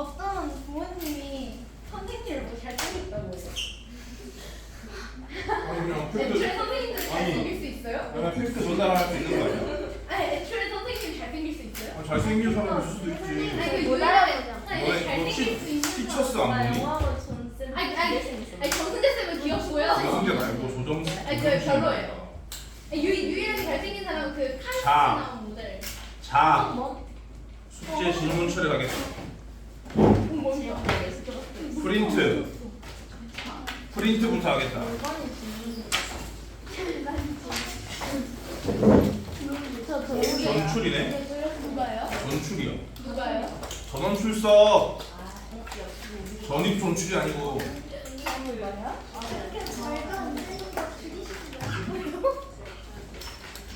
어떤 부모님이 선생님을 뭐 잘생겼다고 해요? 그냥 애초에 선생님들 잘생길 수 있어요? 내가 팩트 전달할 수 있는 거 아니야? 아니 애초에 선생님 잘생길 수 있어요? 잘생긴 사람 있을 수도 있지. 아니 그 못 유일하게 알아보잖아. 아니 잘생길 수 있는 티처스 사람. 안 보니? 영화로 존쌤 아니 정승재 쌤은 귀엽고요. 정승재 말고 조정. 아니, 저 별로예요. 유일하게 잘생긴 사람은 그 카리스 자. 나온 모델. 자, 뭐? 숙제 질문 처리하겠습니다. 뭔데요? 프린트부터 하겠다. 전출이네. 누가요? 전출이요. 누가요? 전원 출석. 전입 전출이 아니고.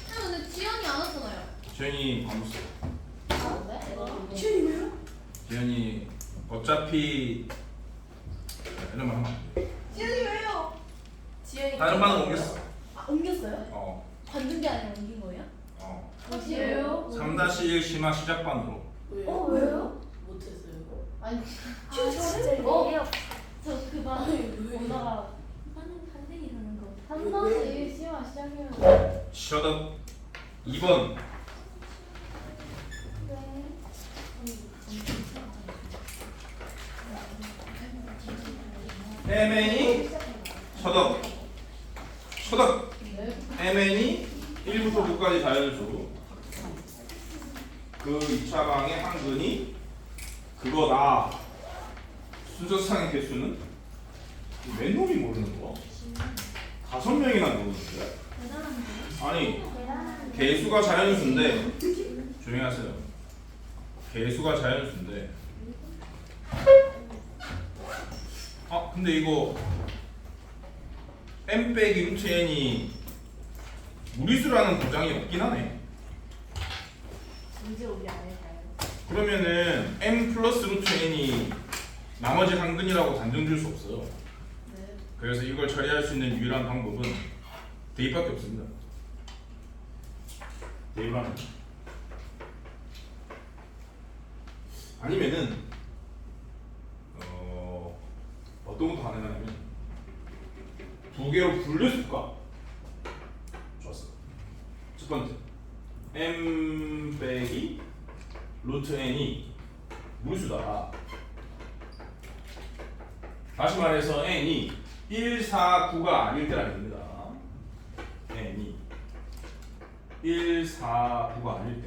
근데 지연이 안 왔잖아요. 지현이 안 왔어. 지연이 왜요? 지현이 어차피 이런 말 하면 안 돼. 지연이 왜요? 지연이 다른 반으로 옮겼어. 아 옮겼어요? 어. 관둔 게 아니라 옮긴 거예요? 어. 왜요? 3-1 심화 시작반으로. 왜요? 못했어요. 아니 저그반 오다가 한생이 하는 거 3번이 시험 시작해요. 셔덕 2번. MN이 셔덕. MN이 1부터 9까지 자연수. 그 2차 방의 한근이 그거다. 순서상의 개수는 몇 놈이 모르는 거? 5명이나 모르는데. 아니 개수가 자연수인데 조용히 하세요. 개수가 자연수인데 근데 이거 m 빼기 루트 n이 무리수라는 보장이 없긴 하네. 문제 우리 안 해봐요. 그러면은 m 플러스 루트 n이 나머지 한근이라고 단정 줄 수 없어요. 네. 그래서 이걸 처리할 수 있는 유일한 방법은 대입밖에 없습니다. 대입하는. 아니면은 어떤 것도 가능하냐면 두 개로 분류해줄까? 좋았어. 첫 번째 m 빼기 루트 n이 무리수다. 다시 말해서 n이 1, 4, 9가 아닐 때는 아닙니다. n이 1, 4, 9가 아닐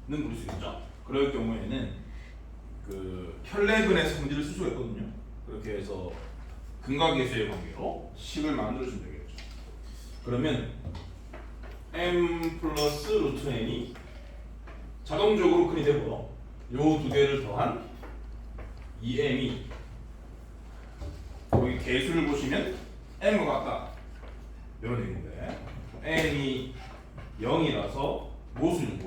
때는 무리수겠죠. 그럴 경우에는 그 혈내근의 성질을 쓸 수가 있거든요. 그렇게 해서 근과 계수의 관계로 식을 만들어주면 되겠죠. 그러면 m 플러스 루트 n이 자동적으로 근이 되고요. 요 두 개를 더한 2m이 여기 개수를 보시면 m과 같다. 이런 얘기인데 n이 0이라서 모순이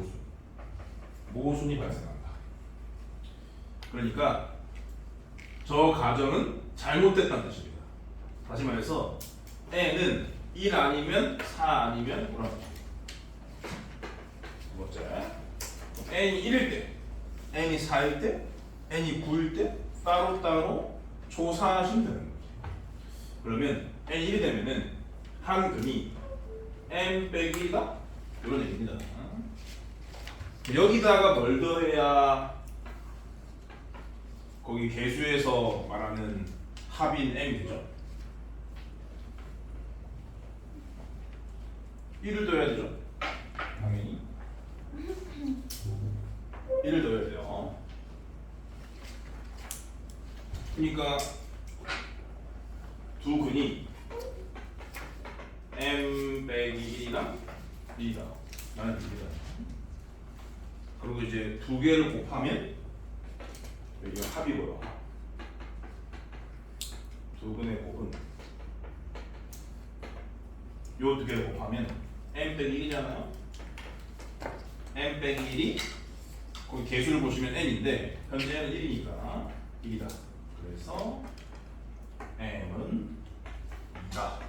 발생한다. 그러니까 저 가정은 잘못됐다는 뜻입니다. 다시 말해서 n은 1 아니면 4 아니면 뭐라고? 두 번째 n이 1일 때, n이 4일 때, n이 9일 때 따로따로 조사하시면 되는 거지. 그러면 n이 1이 되면은 한 근이 m 빼기 1이다? 이런 얘기입니다. 여기다가 뭘 더해야 거기 개수에서 말하는 합인 m이 되죠? 1을 더해야 되죠? 당연히 1을 더해야 돼요. 그러니까 두 근이 m 빼기 1이랑 1이다. 나는 1이다. 그리고 이제 두 개를 곱하면 여기가 합이고요. 두 근의 곱은 요 두 개를 곱하면 m 빼기 1이잖아요. m 빼기 1이 거기 개수를 보시면 n인데 현재는 1이니까 1이다. 그래서 m은 2다.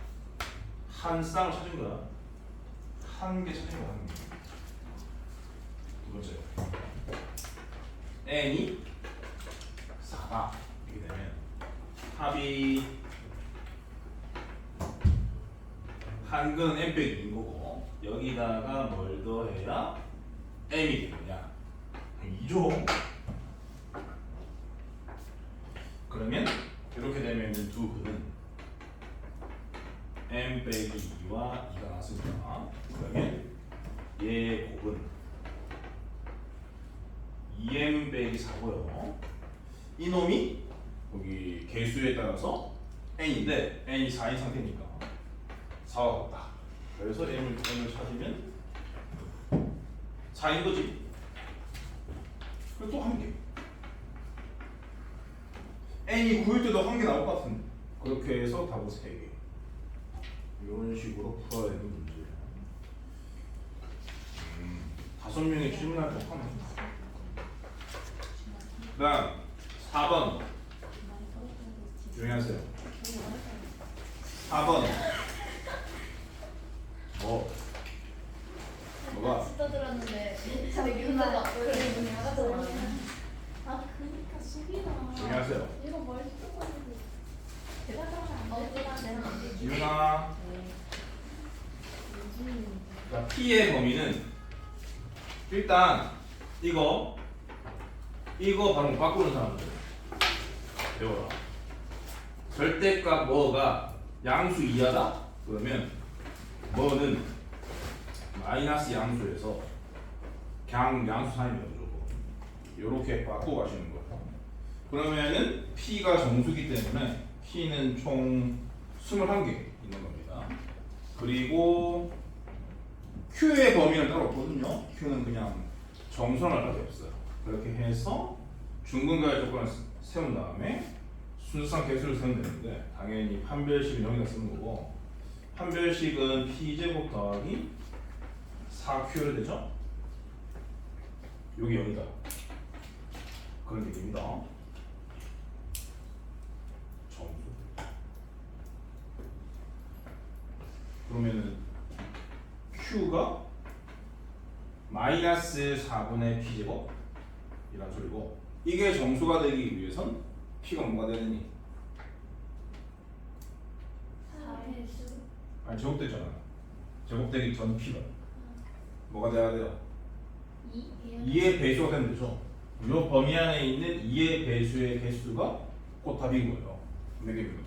한 쌍을 찾은 거야. 한 개 찾은 거야. 한 개. 두 번째 n이 4다 이렇게 되면 합이 한근 m 빼기 2인 거고 여기다가 뭘 더해야 m이 되느냐 2죠. 그러면 이렇게 되면은 두 근은 m 빼기 2와 2가 나왔습니다. 그러면 얘 곱은 2m 빼기 4고요. 이놈이 여기 개수에 따라서 n인데 n이 4인 상태니까 4와 같다. 그래서 m을 찾으면 4인 거지. 그리고 또 한 개. n이 9일 때도 한 개 나올 것 같은데. 그렇게 해서 답은 3개. 이런 식으로 풀어야 되는 문제예요. 5명이 질문할 법하네. 그다음 4번 조용히 하세요. 4번 뭐가? 진짜 들었는데 근데 문제가 그래 문제 나갔잖아. 아 그니까 수비나 조용히 하세요. 이거 멀쩡하고 대단하면 안 되잖아 내가 안 되지. 지윤아. 자, P의 범위는 일단 이거 바로 바꾸는 사람들 배워라. 절대값 뭐가 양수 이하다? 그러면 뭐는 마이너스 양수에서 그냥 양수 사입니다 무조건. 이렇게 바꾸고 가시는 거예요. 그러면은 P가 정수기 때문에 P는 총 21개 있는 겁니다. 그리고 Q의 범위는 따로 없거든요. Q는 그냥 정수랑 할게 없어요. 그렇게 해서 중근과의 조건을 세운 다음에 순수상 개수를 세우면 되는데 당연히 판별식은 여기다 쓰는 거고 판별식은 P제곱 더하기 4Q를 되죠? 여기 0이다. 그런 얘기입니다. 정수. 그러면은 Q가 마이너스 4분의 P제곱 이란 소리고 이게 정수가 되기 위해선 P가 뭐가 되느니? 4회수 아니 제곱됐잖아. 제곱되기 전 P가 뭐가 돼야 돼요? 2의 배수가 되면 되죠. 이 범위 안에 있는 2의 배수의 개수가 곧 답인 거예요. 몇 개입니까?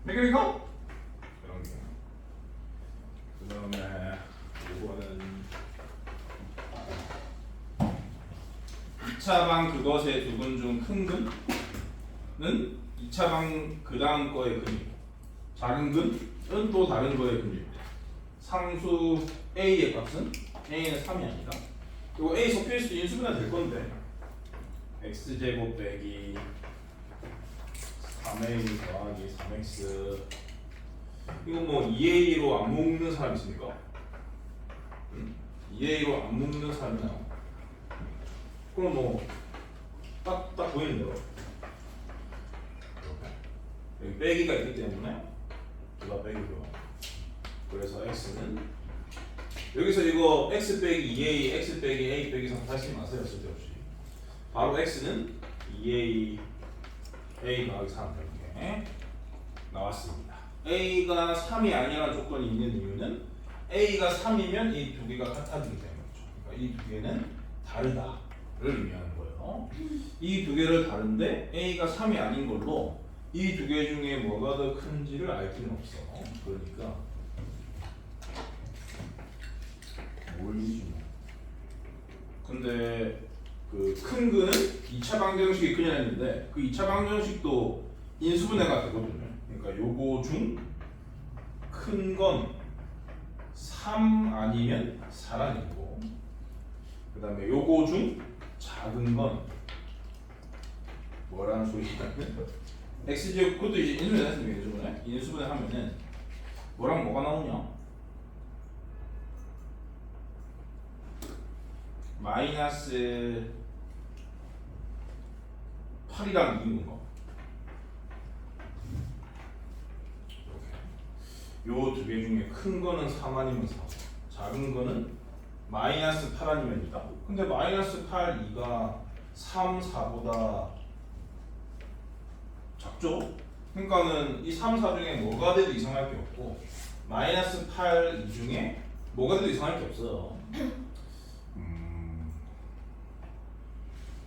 몇 개입니까? 이런 게. 그 다음에 이거는 2차 방 그것의 두 근 중 큰 근은 2차 방 그 다음 거의 근이고 작은 근은 또 다른 거의 근이고 상수 A의 값은 A는 3이 아니다. 그리고 A 섭필수 인수분해 될 건데 X제곱 빼기 3A 더하기 3X 이거 뭐 2A로 안 묶는 사람 있습니까? 2A로 안 묶는 사람이 나와. 그럼 뭐 딱 보이는 대로 여기 빼기가 있기 때문에 두가 빼기고요. 그래서 x는 여기서 이거 x 빼기 2a, x 빼기 a 빼기 3 다시 마세요. 쓸데없이 바로 x는 2a, a 더하기 3 이렇게 나왔습니다. a가 3이 아니라는 조건이 있는 이유는 a가 3이면 이 두 개가 같아지기 때문이죠. 그러니까 이 두 개는 다르다를 의미하는 거예요. 이 두 개를 다른데 a가 3이 아닌 걸로 이 두 개 중에 뭐가 더 큰지를 알 필요는 없어. 그러니까 모르지 뭐. 근데 그 큰 거는 2차 방정식이 그냥 했는데 그 2차 방정식도 인수분해가 되거든요. 그러니까 요거 중 큰 건 3 아니면 4란이고 그 다음에 요거 중 작은 건 뭐라는 소리냐면 x제곱 그것도 이제 인수분해 했습니다. 인수분해 인수분해 하면은 뭐랑 뭐가 나오냐 마이너스 8이랑 2인 거 이렇게 요 두 개 중에 큰 거는 3 아니면 4 작은 거는 마이너스 8 아니면 2다. 근데 마이너스 8, 2가 3, 4보다 작죠? 그러니까는 이 3, 4 중에 뭐가 돼도 이상할 게 없고 마이너스 8, 2 중에 뭐가 돼도 이상할 게 없어요.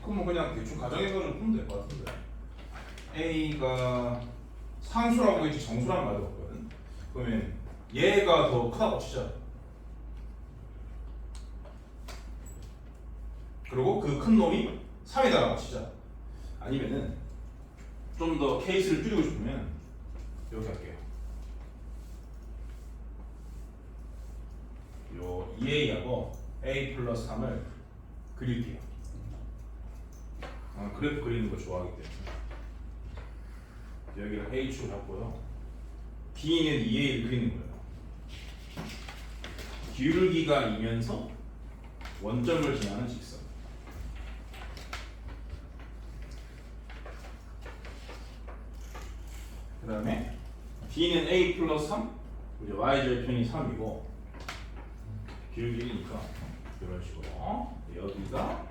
그럼 뭐 그냥 대충 가정해가지고 풀면 될 것 같은데 A가 상수라고 했지 정수란 말도 없거든. 그러면 얘가 더 크다고 치자. 그리고 그 큰 놈이 3이다라고 치자. 아니면은 좀 더 케이스를 줄이고 싶으면 이렇게 할게요. 요 2A하고 A 플러스 3을 그릴게요. 그래프 그리는 거 좋아하기 때문에 여기를 H축 잡고요. B는 2A를 그리는 거예요. 기울기가 이면서 원점을 지나는 직선. 그 다음에 B는 A 플러스 3, 이제 Y절편이 3이고 기울기니까 이런 식으로 여기가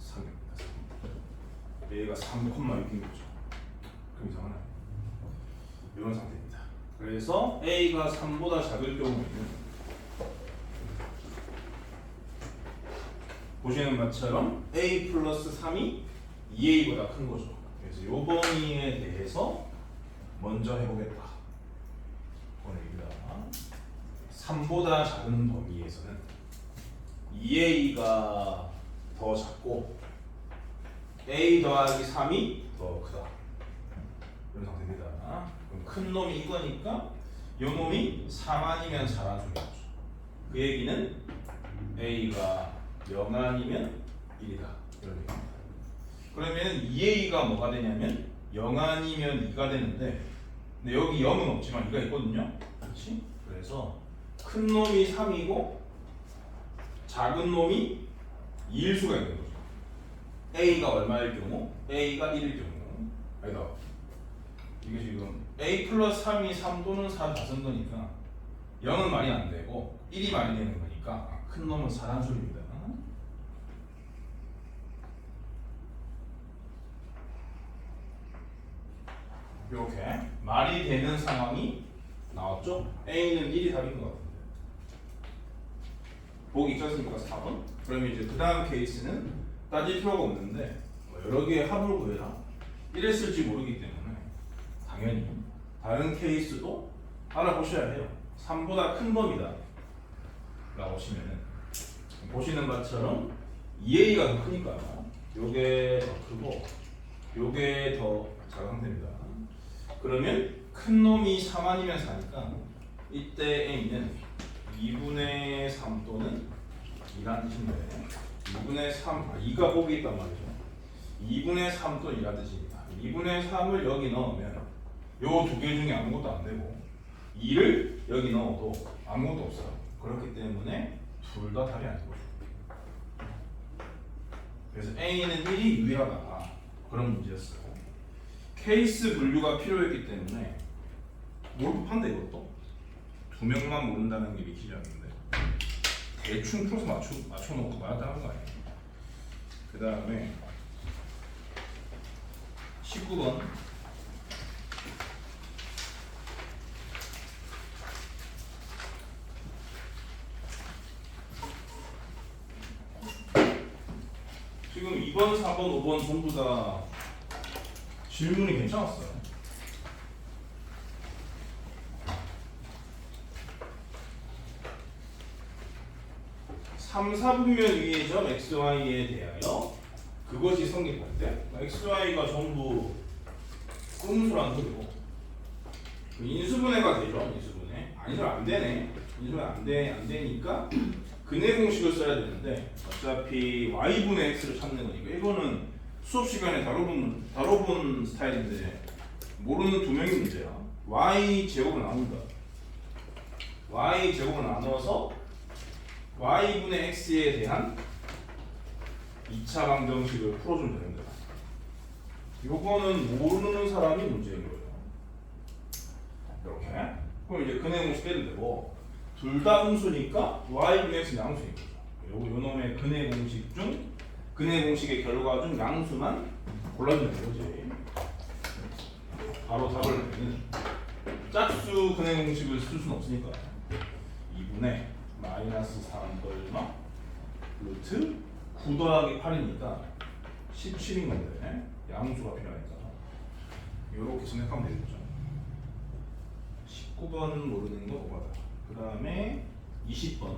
3입니다. 3. 얘가 3,6인 거죠. 그럼 이상하나요? 이런 상태입니다. 그래서 A가 3보다 작을 경우에는 보시는 것처럼 A 플러스 3이 2A보다 큰 거죠. 그래서 요 범위에 대해서 먼저 해보겠다. 그건 얘기다. 3보다 작은 범위에서는 2A가 더 작고 A 더하기 3이 더 크다. 이런 상태입니다. 그럼 큰 놈이 이거니까 이 놈이 3 아니면 4라는 소리죠. 그 얘기는 A가 0 아니면 1이다. 이런 얘기입니다. 그러면 2A가 뭐가 되냐면 0 아니면 2가 되는데 근데 여기 0은 없지만 2가 있거든요. 그렇지? 그래서 큰 놈이 3이고 작은 놈이 2일 수가 있는 거죠. A가 얼마일 경우? A가 1일 경우. 아니다. 이게 지금 A 플러스 3이 3 또는 4 다 쓴 거니까 0은 말이 안 되고 1이 말이 되는 거니까 큰 놈은 4란 소리입니다. 이렇게 말이 되는 상황이 나왔죠? A는 1이 답인 것 같은데 보기 있지 않습니까? 4번? 그러면 이제 그 다음 케이스는 따질 필요가 없는데 뭐 여러 개의 합을 구해라 이랬을지 모르기 때문에 당연히 다른 케이스도 알아보셔야 해요. 3보다 큰 범위다 라고 치면은 보시는 것처럼 2A가 더 크니까요. 요게 더 크고 요게 더 작은 상태입니다. 그러면 큰 놈이 3 아니면 4니까 이때 A는 2분의 3 또는 2라는 뜻인데 2분의 3, 2가 보기 있단 말이죠. 2분의 3 또는 2라는 뜻입니다. 2분의 3을 여기 넣으면 요 두 개 중에 아무것도 안 되고 2를 여기 넣어도 아무것도 없어요. 그렇기 때문에 둘 다 답이 안 되고 그래서 A는 1이 유일하다. 그런 문제였어요. 케이스 분류가 필요했기 때문에 뭘 판다 이것도? 두 명만 모른다는 게 믿기지 않는데 대충 풀어서 맞춰놓고 말았다는 거 아니에요. 그 다음에 19번 지금 2번, 4번, 5번 전부 다 질문이 괜찮았어요. 3, 4분면 위의 점 XY에 대하여 그것이 성립할 때 XY가 전부 꼼수라는 소리고 인수분해가 되죠. 인수분해. 아니면 안 되네. 인수분해 안 되니까 근해 공식을 써야 되는데 어차피 y분의 x를 찾는 거니까 이거는 수업 시간에 다뤄본 스타일인데 모르는 두 명이 문제야. y 제곱을 나눈다. y 제곱을 나눠서 y분의 x에 대한 2차 방정식을 풀어주면 되는데 요거는 모르는 사람이 문제인 거예요. 이렇게. 그럼 이제 근해 공식 빼도 되고 둘 다 음수니까 y분의 x는 양수인 거죠. 요 놈의 근의 공식 중 근의 공식의 결과 중 양수만 골라주면 되지. 바로 답을 내는 짝수 근의 공식을 쓸 수는 없으니까 2분의 마이너스 3 얼마 루트 9 더하기 8이니까 17인 건데 양수가 필요하니까 이렇게 생각하면 되겠죠. 19번은 모르는 거 오바다. 그 다음에 20번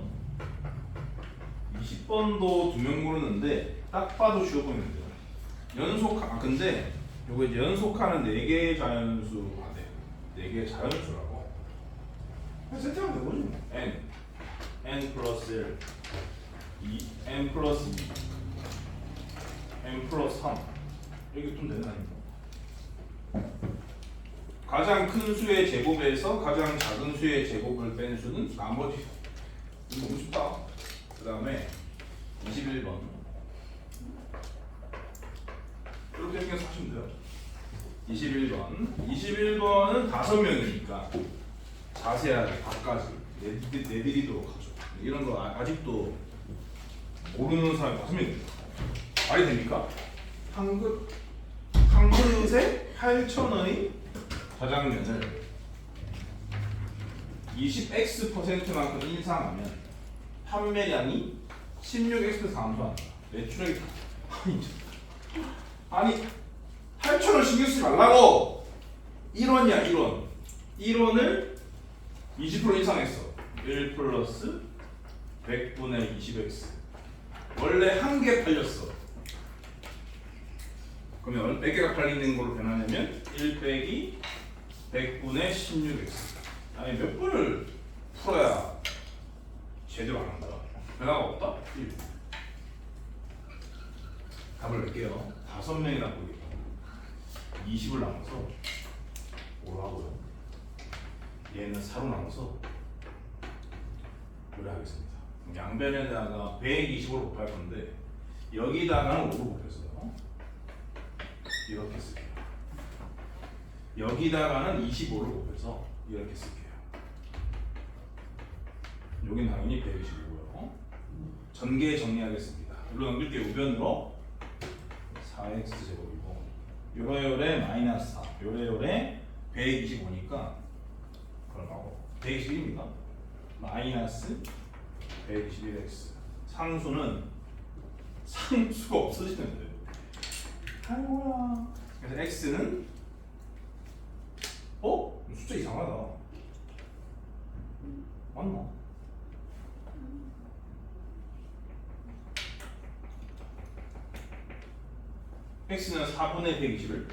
20번도 2명 모르는데 딱 봐도 쉬워 보이는데요. 근데 요거 이제 연속하는 4개의 자연수가 돼요. 4개의 자연수라고 세팅하면 되거든요. n 플러스 1 n 플러스 2 n 플러스 3 이렇게 좀 되는 거 아닙니까? 가장 큰 수의 제곱에서 가장 작은 수의 제곱을 뺀 수는 나머지. 이거 너무 쉽다. 그 다음에 21번 이렇게 생겨서 하시면 돼요. 21번은 5명이니까 자세하게 답까지 내드리도록 하죠. 이런 거 아직도 모르는 사람이 5명입니다. 말이 됩니까? 한 그릇에 8,000원의 자장면을 20x%만큼 인상하면 판매량이 16x 감소한다. 매출액이 아니 8,000원 신경 쓰지 말라고. 1원이야 1원. 1원을 20% 인상했어. 1 플러스 100분의 20x. 원래 한 개 팔렸어. 그러면 몇 개가 팔리는 걸로 변하냐면 1 빼기 100분의 16x. 아니 몇 분을 풀어야 제대로 안 한다. 변화가 없다? 1. 답을 낼게요. 5명이 남고 있다. 20을 남아서 5로 하고요. 얘는 4로 남아서 5를 하겠습니다. 양변에다가 120으로 곱할 건데 여기다가는 5로 곱했어요. 이렇게 쓸게요. 여기다가는 25를 곱해서 이렇게 쓸게요. 여긴 당연히 120이고요. 전개 정리하겠습니다. 물론 넘길게요. 우변으로 4x 제곱이고 요래요래 마이너스 4 요래요래 125니까 얼마고? 121입니다. 마이너스 121x. 상수는 상수가 없어지는데 아이고야. 그래서 x는 숫자 이상하다. 맞나? x는 4분의 120을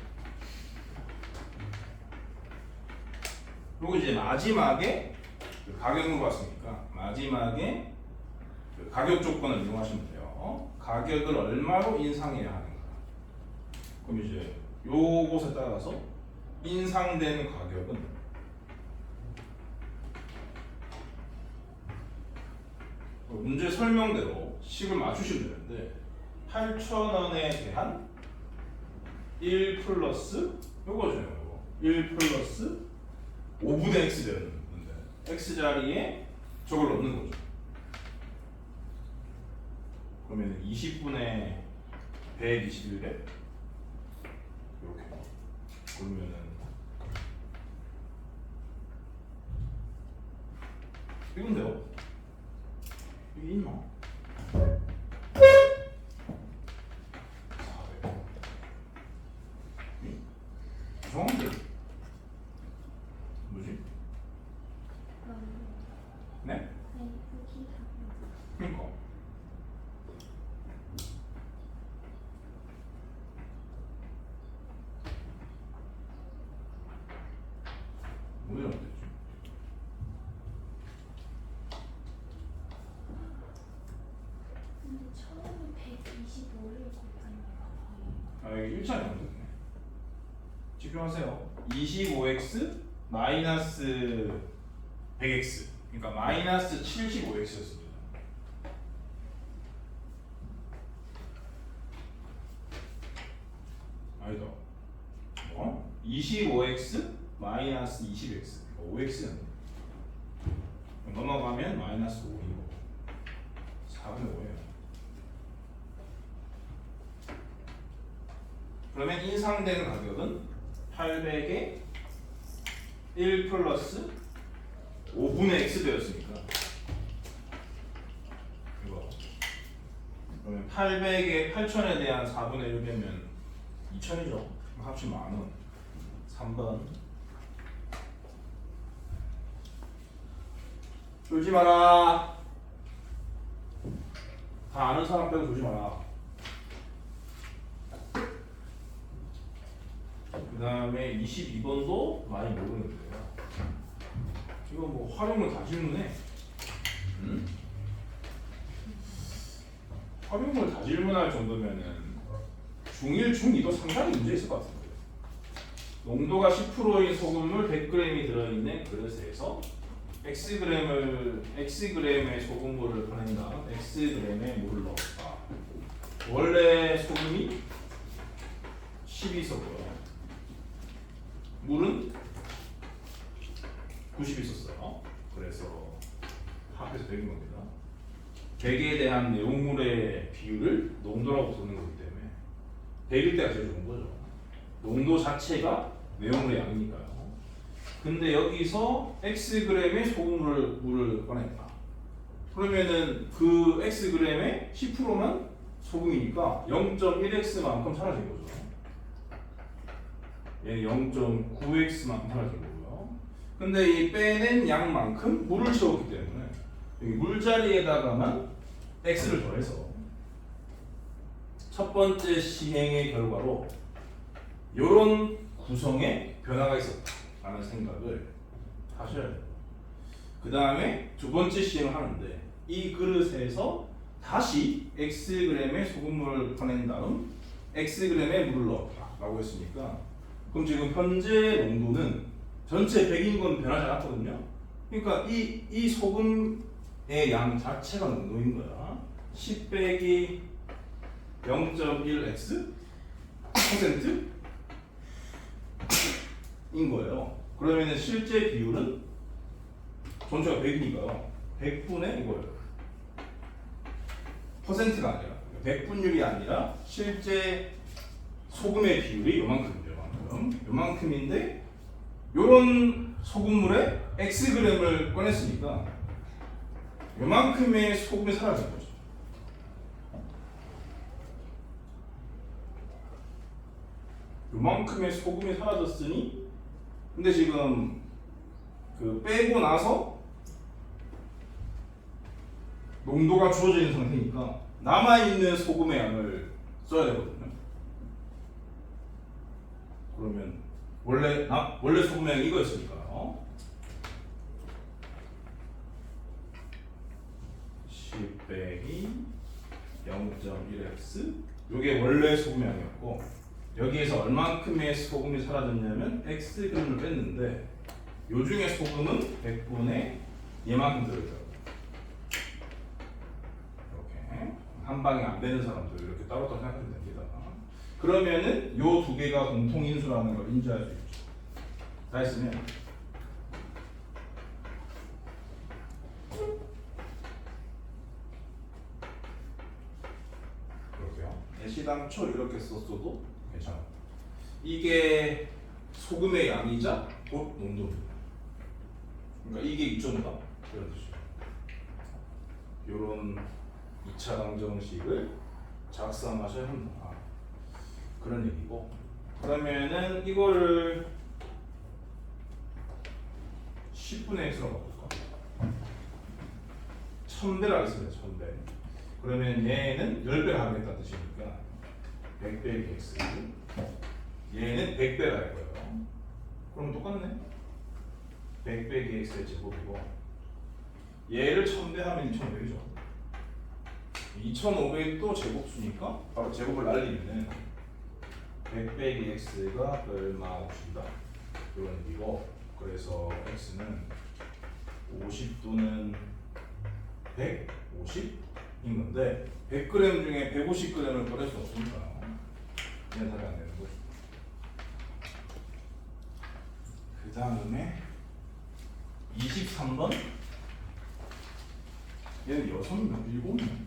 그리고 이제 마지막에 가격 물어봤으니까 마지막에 가격 조건을 이용하시면 돼요. 가격을 얼마로 인상해야 하는가. 그럼 이제 요것에 따라서 인상된 가격은 문제 설명대로 식을 맞추시면 되는데 8,000원에 대한 1 플러스 요거죠. 요거 1 플러스 5분의 x 되는 건데 x 자리에 저걸 넣는 거죠. 그러면 20분의 121에 이렇게 그러면은 이건데요. 이게 있나? 400. 이상한데? 뭐지? 네? 그러니까 왜 안 되지? 근데 처음에 125를 곱하니까 여기 1차이 안 됐네. 집중하세요. 25x 마이너스 100x 그러니까 마이너스 75x였습니다. 아니다. 25x 마이너스 20x 5x였네. 넘어가면 마이너스 5이고 4분의 5예요. 그러면 인상되는 가격은 800에 1 플러스 5분의 x 되었으니까 이거 그러면 800에 8000에 대한 4분의 1 빼면 2000이죠. 합치면 만원. 3번 졸지 마라. 다 아는 사람 빼고 졸지 마라. 그 다음에 22번도 많이 모르는데요. 이거 뭐 활용을 다 질문해. 응? 활용을 다 질문할 정도면은 중1, 중2도 상당히 문제 있을 것 같은데. 농도가 10%인 소금물 100g이 들어있는 그릇에서 xg의 소금물을 꺼낸 다음 xg의 물을 넣었다. 원래 소금이 10이 있었고요. 물은 90이 있었어요. 그래서 합해서 100인 겁니다. 100에 대한 내용물의 비율을 농도라고 부르는 거기 때문에 100일 때가 제일 좋은 거죠. 농도 자체가 내용물의 양이니까요. 근데 여기서 xg의 소금물을 꺼냈다. 그러면은 그 xg의 10%만 소금이니까 0.1x만큼 사라진 거죠. 얘는 0.9x만큼 사라진 거고요. 근데 이 빼낸 양만큼 물을 채웠기 때문에 여기 물자리에다가만 x를 더해서 첫 번째 시행의 결과로 이런 구성의 변화가 있었다라는 생각을 하셔야 돼요. 그 다음에 두 번째 시행을 하는데 이 그릇에서 다시 xg의 소금물을 꺼낸 다음 xg의 물을 넣었다라고 했으니까 그럼 지금 현재 농도는 전체 100인 건 변하지 않았거든요. 그러니까 이 소금의 양 자체가 농도인 거야. 10 빼기 0.1x %인 거예요. 그러면 실제 비율은 전체가 100이니까요. 100분의 이거예요. 퍼센트가 아니라 100분율이 아니라 실제 소금의 비율이 요만큼이죠. 요만큼인데 요런 소금물에 xg을 꺼냈으니까 요만큼의 소금이 사라진 거죠. 요만큼의 소금이 사라졌으니 근데 지금 그 빼고 나서 농도가 주어져 있는 상태니까 남아있는 소금의 양을 써야 되거든요. 그러면 원래 소금의 양이 이거였으니까요. 10 빼기 0.1x 요게 원래 소금의 양이었고 여기에서 얼만큼의 소금이 사라졌냐면 xg을 뺐는데 요 중에 소금은 100분의 얘만큼 들어있어요. 이렇게 한 방에 안 되는 사람들 이렇게 따로따로 생각하면 됩니다. 그러면은 요 두 개가 공통인수라는 걸 인지할 수 있죠. 다 했으면 그렇게요. 시당초 이렇게 썼어도 괜찮아요. 이게 소금의 양이자 곧 농도입니다. 그러니까 이게 2.5다 그런 뜻이에요. 요런 2차 방정식을 작성하셔야 한다. 그런 얘기고 그러면은 이거를 10분의 x로 바꿀까? 1000배를 하겠습니다. 1000배. 그러면 얘는 10배를 하겠다는 뜻이니까 100 빼기 x 얘는 100배를 할 거예요. 그럼 똑같네. 100 빼기 x의 제곱이고 얘를 1000배 하면 2500이죠. 2500도 제곱수니까 바로 제곱을 날리면 100 빼기 x가 얼마 줍니다. 이런 얘기고 그래서 x는 50 또는 150인 건데 100g 중에 150g을 꺼낼 수 없으니까 얘는 답이 안 되는 거죠. 그 다음에 23번 얘는 6명, 7명.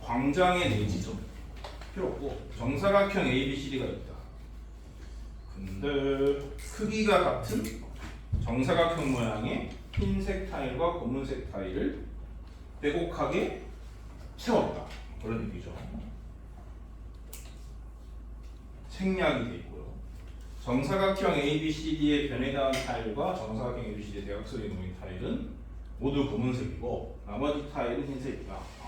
광장의 4지점 필요 없고 정사각형 ABCD가 있다. 근데 크기가 같은 정사각형 모양의 흰색 타일과 검은색 타일을 빼곡하게 채웠다. 그런 얘기죠. 생략이 돼 있고요. 정사각형 ABCD의 변에 닿은 타일과 정사각형 ABCD의 대각선에 놓인 타일은 모두 검은색이고 나머지 타일은 흰색이다.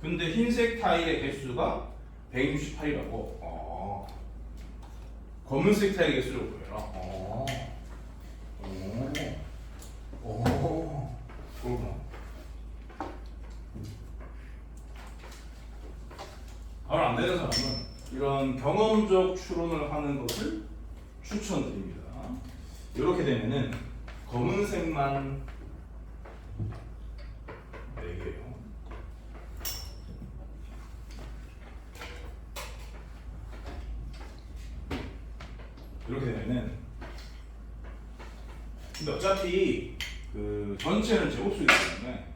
근데 흰색 타일의 개수가 168이라고. 검은색 타일의 개수를 구해라. 그렇구나. 말 안 되는 사람은 이런 경험적 추론을 하는 것을 추천드립니다. 이렇게 되면은 검은색만 4개예요. 이렇게 되면은 근데 어차피 그 전체는 제곱수이기 때문에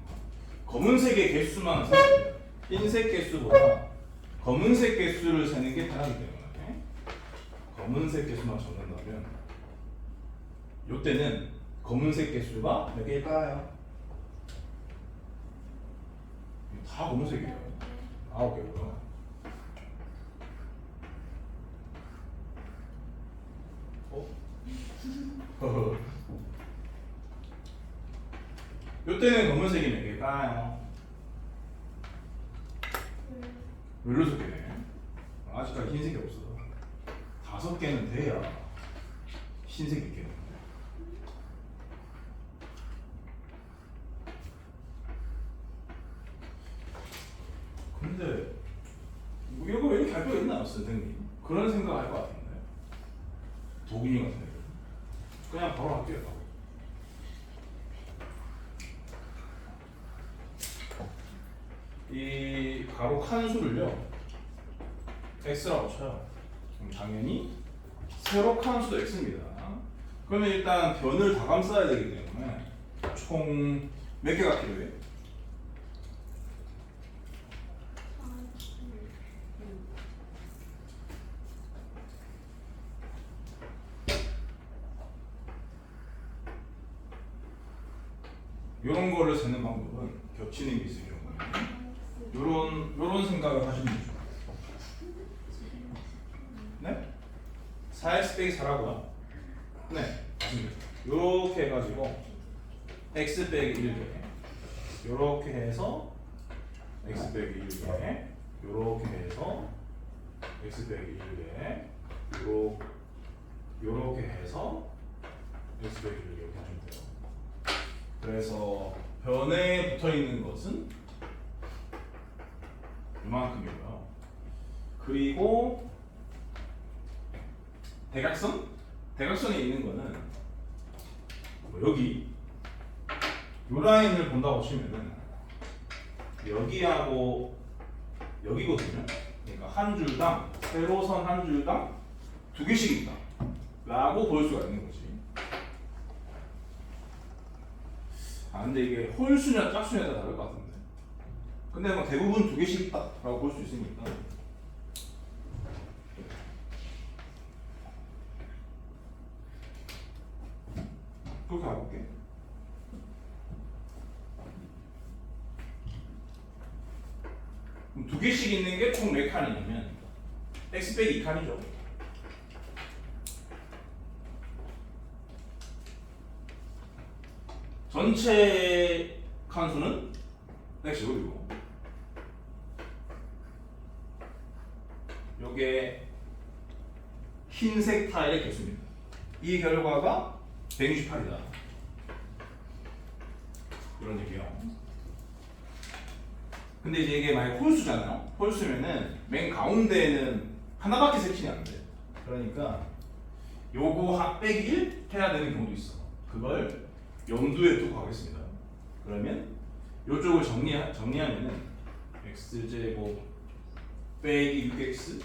검은색의 개수만 세야 돼요. 흰색 개수보다 검은색 개수를 세는 게 편하기 때문에 검은색 개수만 적는다면 이때는 검은색 개수가 몇 개일까요? 다 검은색이에요. 9개고요. 이때는 검은색이 몇 개일까요? 16개네. 아직까지 흰색이 없어. 5개는 돼야 흰색이 있겠네. 근데 뭐 이런 거 왜 이렇게 할 필요가 있나 선생님? 그런 생각할 것 같은데. 도균이 같은 애들 그냥 바로 할게요. 이 가로 칸수를요 x라고 쳐요. 그럼 당연히 세로 칸수도 x입니다. 그러면 일단 변을 다 감싸야 되기 때문에 총 몇 개가 필요해? 이런 거를 세는 방법은 겹치는 게 있을 경우에 요런 생각을 하시면 되죠. 네? 4x 빼기 4라고요? 네, 맞습니다. 요렇게 해가지고 x 빼기 1개 요렇게 해서 x 빼기 1개 요렇게 해서 x 빼기 1개 요렇게 해서 x 빼기 1개 이렇게 하시면 돼요. 그래서 변에 붙어있는 것은 이만큼이고요. 그리고 대각선에 있는 거는 뭐 여기 요 라인을 본다고 치면은 여기하고 여기거든요. 그러니까 한 줄당 세로선 한 줄당 2개씩 있다 라고 볼 수가 있는 거지. 근데 이게 홀수냐 짝수냐에 따라 다를 것 같은데. 근데 뭐 대부분 2개씩 있다라고 볼 수 있으니까. 그렇게 가볼게. 그럼 2개씩 있는 게 총 몇 칸이냐면 x 빼기 2칸이죠. 전체 칸수는 x이고 요게 흰색 타일의 개수입니다. 이 결과가 168이다. 이런 얘기요. 근데 이제 이게 만약 홀수잖아요. 홀수면은 맨 가운데에는 하나밖에 색칠이 안 돼. 그러니까 요거 빼기 1 해야 되는 경우도 있어. 그걸 염두에 두고 가겠습니다. 그러면 이쪽을 정리하면은 x제곱 빼기 6x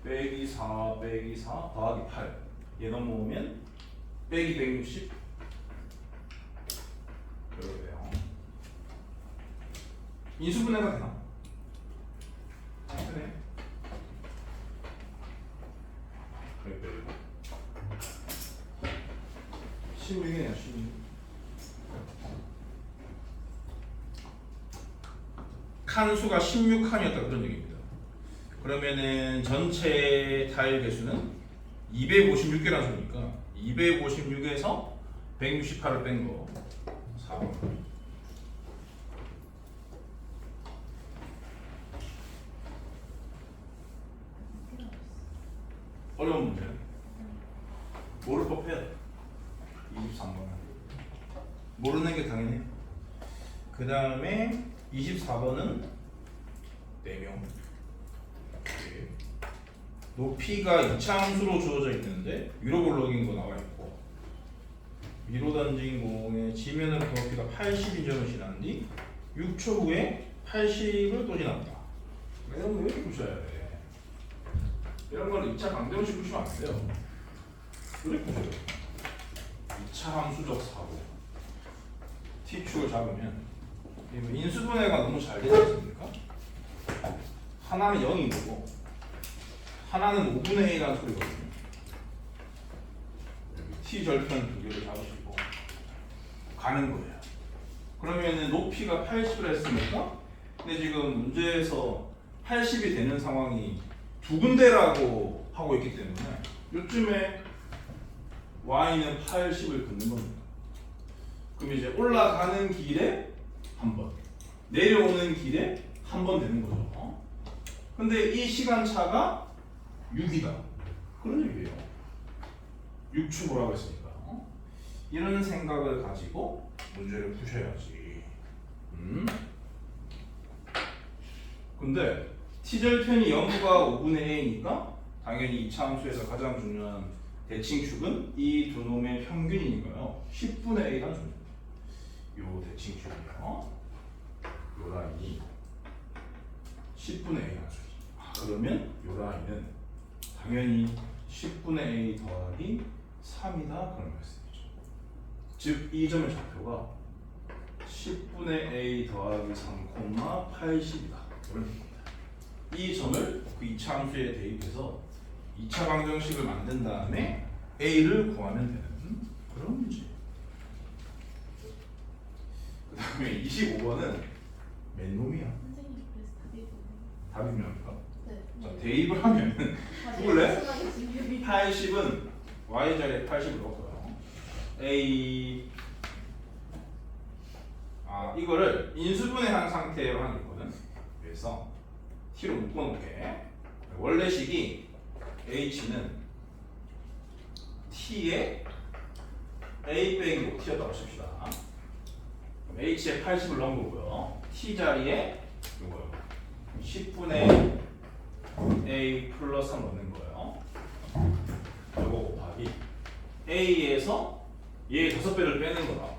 빼기 4 빼기 4 더하기 8 얘 넘어오면 빼기 160 이렇게 돼요. 인수분해가 되나? 되네. 그래 빼고 16이네요. 16. 칸수가 16칸이었다 그런 얘기입니다. 그러면은 전체 타일 개수는 256개라는 소리니까 256에서 168을 뺀 거 4번. 어려운 문제. 모를 법해야 돼. 23번은 모르는 게 당연해. 그 다음에 24번은 4명. 높이가 이차함수로 주어져 있는데 위로 볼록인 거 나와 있고 위로 던진 공에 지면으로 높이가 80인 점을 지난 뒤 6초 후에 80을 또 지났다. 이런 거 왜 이렇게 보셔야 돼? 이런 거는 2차 방정식 보시면 안 돼요. 이렇게 보셔야 돼. 2차 함수적 사고 t축을 잡으면 인수분해가 너무 잘 되지 않습니까? 하나는 0인 거고 하나는 5분의 A라는 소리거든요. t 절편 두 개를 잡으시고 가는 거예요. 그러면은 높이가 80을 했으니까 근데 지금 문제에서 80이 되는 상황이 두 군데라고 하고 있기 때문에 요쯤에 y는 80을 긋는 겁니다. 그럼 이제 올라가는 길에 한 번, 내려오는 길에 한 번 되는 거죠. 근데 이 시간차가 6이다. 그런 얘기예요. 6축으로 하겠으니까. 이런 생각을 가지고 문제를 푸셔야지. 근데 t절편이 0과 5분의 a니까 당연히 2차 함수에서 가장 중요한 대칭축은 이 두 놈의 평균이니까요. 10분의 a가 중요합니다. 요 대칭축이요. 요 라인이 10분의 a가 중요합니다. 그러면 요 라인은 당연히 10분의 a 더하기 3이다 그런 말씀이죠. 즉 이 점의 좌표가 10분의 a 더하기 3, 80이다. 이런 얘기입니다. 이 점을 그 2차 함수에 대입해서 2차 방정식을 만든 다음에 a를 구하면 되는 그런 문제예요. 그 다음에 25번은 맨 놈이야. 선생님 그래서 답이 뭐예요? 답이 뭡니까? 네. 자, 대입을 하면은 누굴래? 80은 80은 y자리에 80을 넣고요. a 이거를 인수분해한 상태로 하는 거거든. 그래서 t로 묶어놓게 원래식이 h는 t에 a 빼기 5t였다고 칩시다. 그럼 h에 80을 넣은 거고요. t 자리에 이거요. 10분의 a 플러스 3 넣는 거예요. 이거 곱하기 a에서 얘 5배를 빼는 거다.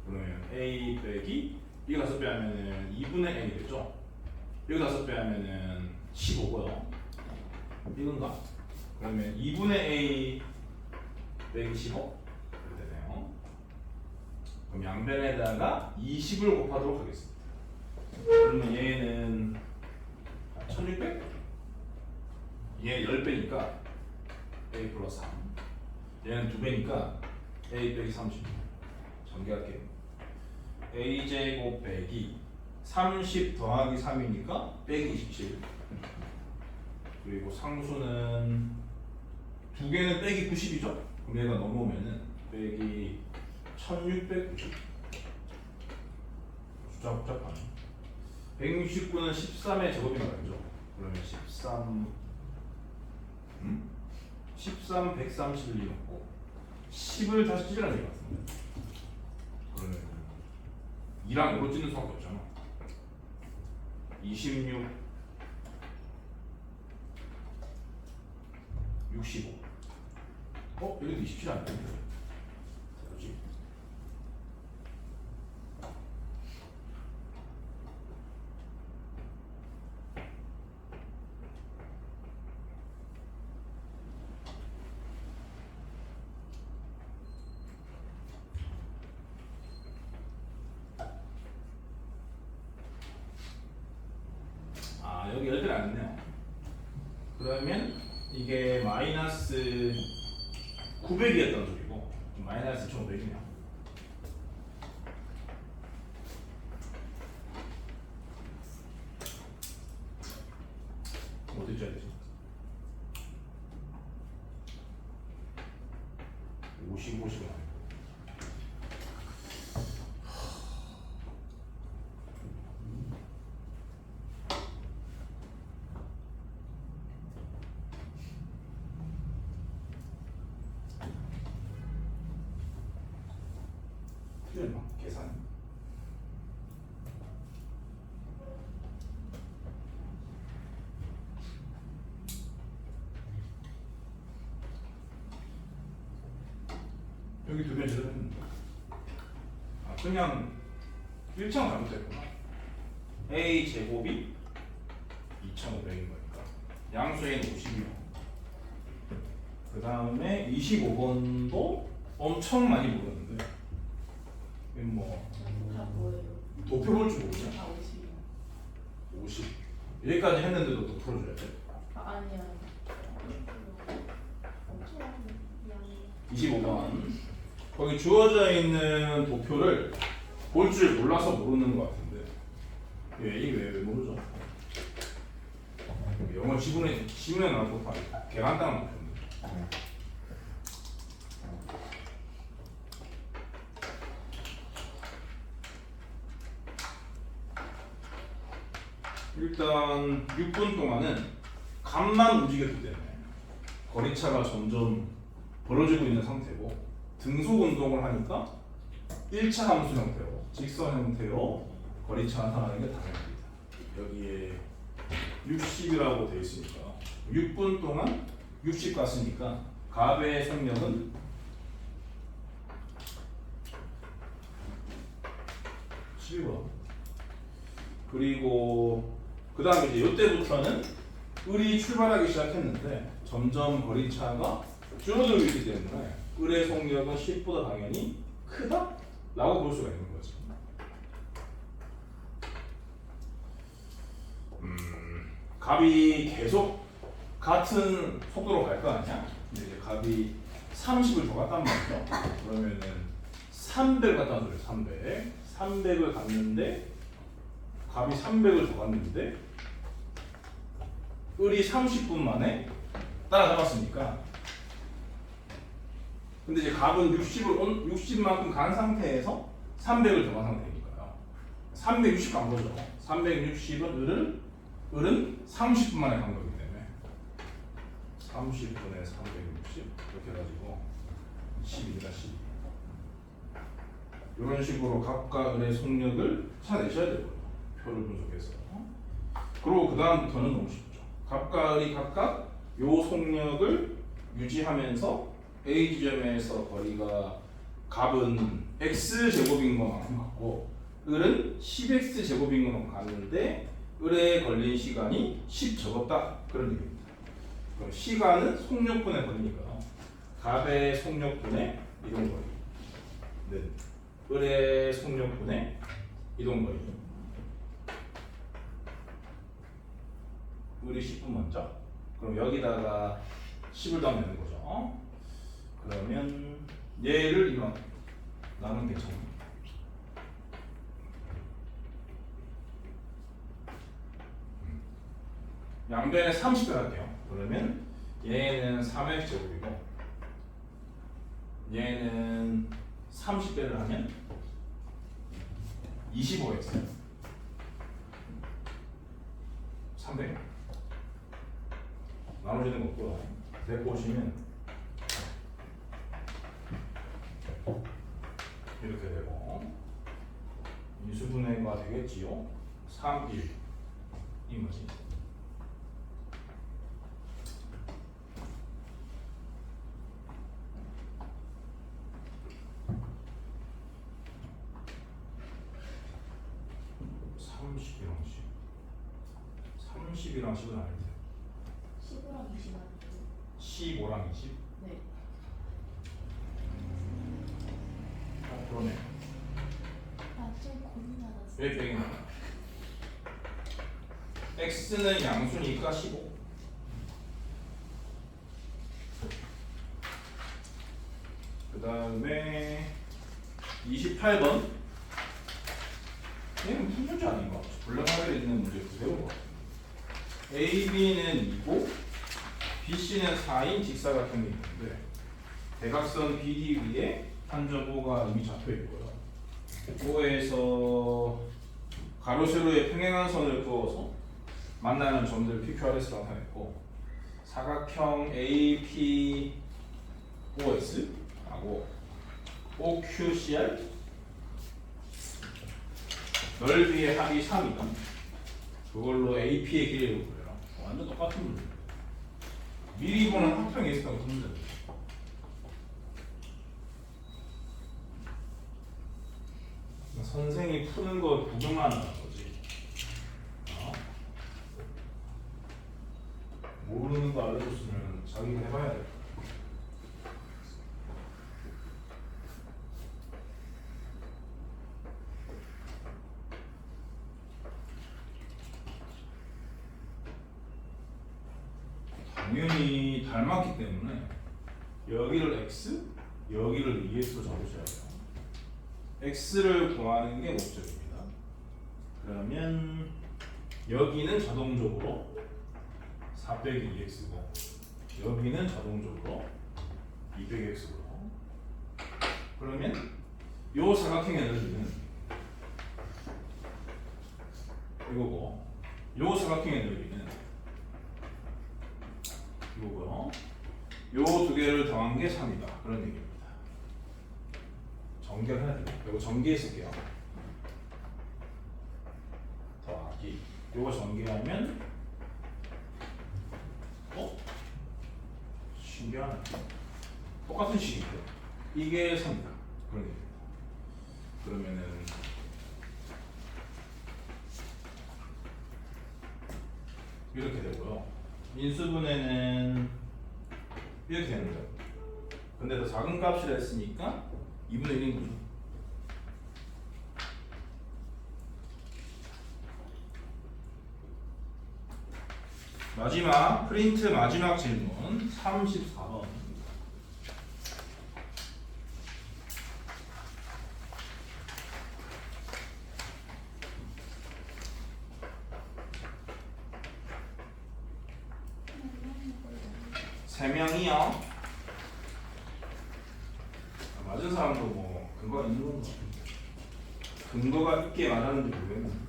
그러면 a 빼기 이거 5배 하면은 2분의 a 되죠. 이거 5배 하면은 15고요. 이건가? 그러면 2분의 a 빼기 15 이렇게 되네요. 그럼 양변에다가 20을 곱하도록 하겠습니다. 그러면 얘는 1600? 얘 10배니까 a 플러스 3 얘는 2배니까 a 빼기 30 전개할게요. a 제곱 빼기 30 더하기 3이니까 빼기 27 그리고 상수는 두 개는 빼기 90이죠? 그럼 얘가 넘어오면은 빼기 1690 숫자 복잡하네. 169는 13의 제곱이 말이죠. 그러면 13 131이었고 10을 다시 찢으라는 얘기 같습니다. 그러면 2랑 5로 찢는 수밖에 없잖아. 26 65 여기도 27 안 되는데 뭐지? 그러면 이게 마이너스 900이었던 소리고 마이너스 1500이냐. 어디 줘야 되지? 50, 50은 아니고. 틀렸나? 계산. 여기 두 개 들었는데. 아, 그냥 1창 잘못했구나. A 제곱이 2,500인 거니까. 양수에는 50이요. 그 다음에 25번도 엄청 많이 물었는데. 이게 뭐, 다 뭐예요? 도표 볼 줄 모르냐? 다 50이요. 50. 여기까지 했는데도 또 풀어줘야 돼. 아니야. 엄청 많이 25번. 거기 주어져 있는 도표를 볼 줄 몰라서 모르는 것 같은데. 이게 왜 모르죠? 영어 지문에 나온 도표 아니고 개간단한 도표인데. 일단 6분 동안은 값만 움직였기 때문에 거리차가 점점 벌어지고 있는 상태고 등속 운동을 하니까 1차 함수 형태로 직선 형태로 거리차 나타나는 게 당연합니다. 여기에 60이라고 되어 있으니까 6분 동안 60 갔으니까 값의 속력은 12번. 그리고 그 다음에 이제 이때부터는 을이 출발하기 시작했는데 점점 거리차가 줄어들고 있기 때문에 을의 속력은 10보다 당연히 크다? 라고 볼 수가 있는 거죠. 값이 계속 같은 속도로 갈 거 아니야? 근데 이제 값이 30을 더 갔단 말이죠. 그러면은 300을 갔다는 소리예요. 300. 300을 갔는데 값이 300을 더 갔는데 을이 30분 만에 따라잡았으니까. 근데 이제 값은 60만큼 간 상태에서 300을 더 간 상태니까요. 360 간 거죠. 360은 을은 30분 만에 간 거기 때문에 30분에 360 이렇게 해가지고 12가 12. 이런 식으로 값과 을의 속력을 찾아내셔야 되고요. 표를 분석해서. 그리고 그 다음부터는 너무 쉽죠. 값과 을이 각각 요 속력을 유지하면서 A 지점에서 거리가 값은 x 제곱인 것만큼 같고 을은 10x 제곱인 것만큼 같는데 을에 걸린 시간이 10 적었다 그런 얘기입니다. 그럼 시간은 속력분의 거리니까 값의 속력분의 이동 거리는 을의 속력분의 이동 거리. 을이 10분 먼저. 그럼 여기다가 10을 더하면 되는 거죠. 그러면 얘를 이만 나누면 괜찮아요. 양변에 30배 할게요. 그러면 얘는 3x 제곱이고 얘는 30배를 하면 25x 300 나눠지는 거 없고요. 내보시면 이렇게 되고 인수분해가 되겠지요. 3, 1 이 뭐지? (30이랑 10은 아닌데) 15랑 20 아니에요? 15랑 20? 네. 그러네. 좀 고민하다. 왜 빼기나? x는 양수니까 15 다음에 28번. 얘는 무슨 문제 아닌가? 불량하게 있는 문제 그대로인 것 같은데. AB는 2고 BC는 4인 직사각형이 있는데 대각선 BD 위에 한 점 O가 이미 잡혀 있고요. O에서 가로 세로에 평행한 선을 그어서 만나는 점들 PQRS라고 나타냈고 사각형 APOS 하고 OQCR 넓이의 합이 3이다. 그걸로 AP의 길이를 구해라. 완전 똑같은 문제. 미리 보는 합평이 있었다고 문제. 선생이 푸는 거 구경만 하는 거지. 모르는 거 알려줬으면 자기가 해봐야 돼. 당연히 닮았기 때문에 여기를 x, 여기를 2x로 잡으셔야 돼요. x를 구하는 게 목적입니다. 그러면 여기는 자동적으로 4 빼기 2x고 여기는 자동적으로 2 빼기 x고 그러면 요 사각형의 넓이는 이거고 요 사각형의 넓이는 이거고요. 요 두 개를 더한 게 3이다. 그런 얘기입니다. 전개를 해야 돼요. 이거 전개했을게요. 더하기. 요거 전개하면 신기하네. 똑같은 식인데 이게 3이다. 그런 얘기입니다. 그러면은 이렇게 되고요. 인수분해는 이렇게 되는 거예요. 근데 더 작은 값이라 했으니까 2분의 1인 거죠. 마지막 프린트 마지막 질문 34번. 세 명이요. 맞은 사람도 뭐 근거가 있는 건가? 근거가 있게 말하는지 모르겠는데.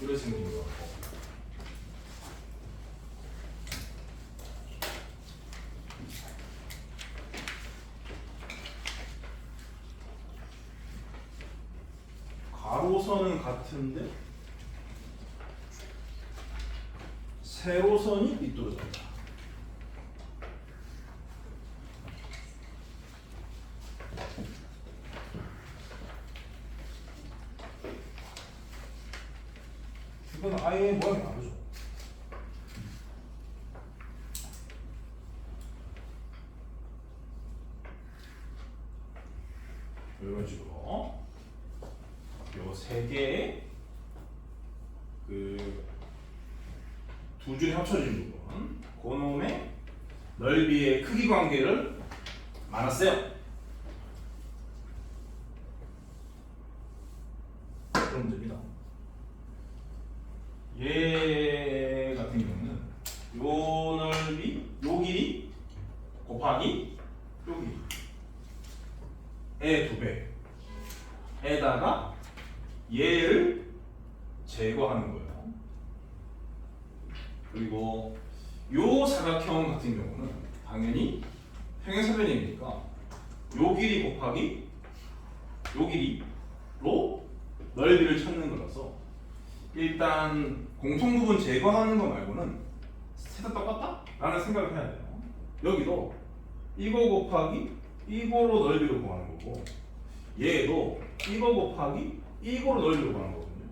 이렇게 생긴 거 같고. 가로선은 같은데 세로선이 빗돌아졌다. 이건 아예 모양이 다르죠. 이런 식으로 요 세 개의 그 두 줄이 합쳐진 부분, 그놈의 넓이의 크기 관계를 말았어요. 그런 문제입니다. 얘 같은 경우는 요 넓이, 요 길이 곱하기 요 길이의 2배에다가 얘를 제거하는 거예요. 그리고 요 사각형 같은 경우는 당연히 평행사변이니까 요 길이 곱하기 요 길이로 넓이를 찾는 거라서 일단 공통부분 제거하는 거 말고는 셋 다 똑같다? 라는 생각을 해야 돼요. 여기도 이거 곱하기 이거로 넓이를 구하는 거고 얘도 이거 곱하기 이거로 넓이를 구하는 거거든요.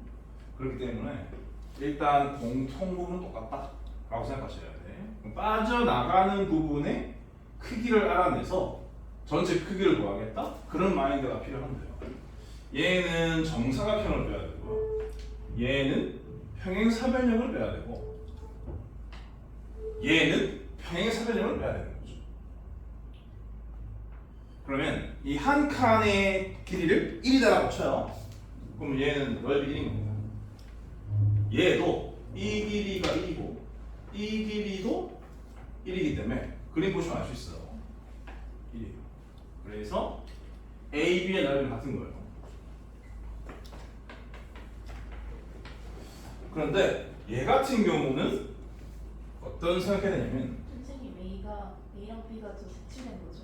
그렇기 때문에 일단 공통부분은 똑같다 라고 생각하셔야 돼. 빠져나가는 부분의 크기를 알아내서 전체 크기를 구하겠다? 그런 마인드가 필요한데요. 얘는 정사각형을 빼야 되고요. 얘는 평행사변형을 빼야 되고 얘는 평행사변형을 빼야 되는 거죠. 그러면 이 한 칸의 길이를 1이다라고 쳐요. 그럼 얘는 넓이 1인 겁니다. 얘도 이 길이가 1이고 이 길이도 1이기 때문에 그림 보시면 알 수 있어요. 1이에요. 그래서 A, B의 넓이는 같은 거예요. 그런데 얘 같은 경우는 어떤 생각해야 되냐면 선생님 A가 A랑 B가 좀 색칠된 거죠?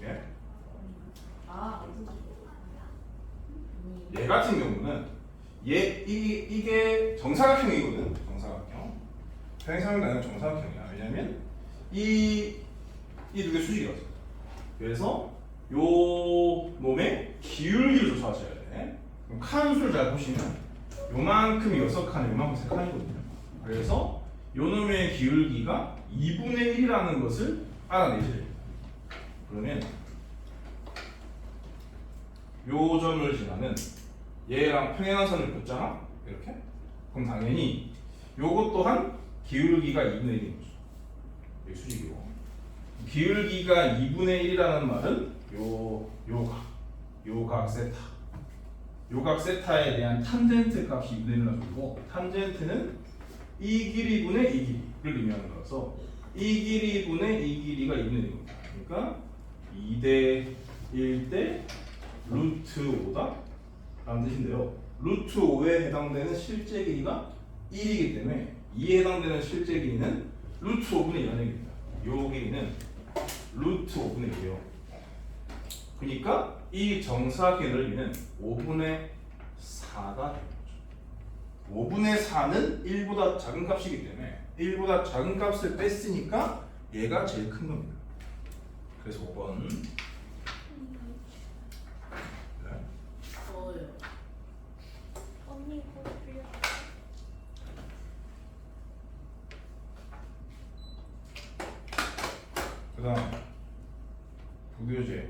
예? 아 무슨 소리야? 얘 같은 경우는 이게 정사각형이거든. 정사각형. 평행사변이 아니라 정사각형이야. 왜냐면 이 두 개 수직이거든. 그래서 요 놈의 기울기를 조사하셔야 돼. 그럼 칸수를 잘 보시면 요만큼이 6칸, 요만큼 3칸이거든요. 그래서 요 놈의 기울기가 2분의 1이라는 것을 알아내셔야 됩니다. 그러면 요 점을 지나는 얘랑 평행한 선을 긋잖아? 이렇게? 그럼 당연히 요것 또한 기울기가 2분의 1인 거죠. 여기 수직이고. 기울기가 2분의 1이라는 말은 요 각 세타. 요 각 세타에 대한 탄젠트 값이 2분의 1이라는 소리고, 탄젠트는 이 길이분의 이 길이를 의미하는 거라서 이 길이분의 이 길이가 2분의 1입니다. 그러니까 2대 1대 루트 5다 라는 뜻인데요. 루트 5에 해당되는 실제 길이가 1이기 때문에 2에 해당되는 실제 길이는 루트 5분의 2라는 얘기입니다. 요 길이는 루트 5분의 2예요. 그러니까 이 정사각의 넓이는 5분의 4가 되는 거죠. 5분의 4는 1보다 작은 값이기 때문에 1보다 작은 값을 뺐으니까 얘가 제일 큰 겁니다. 그래서 5번. 저요. 언니 이거 빌려. 그 다음 부교재.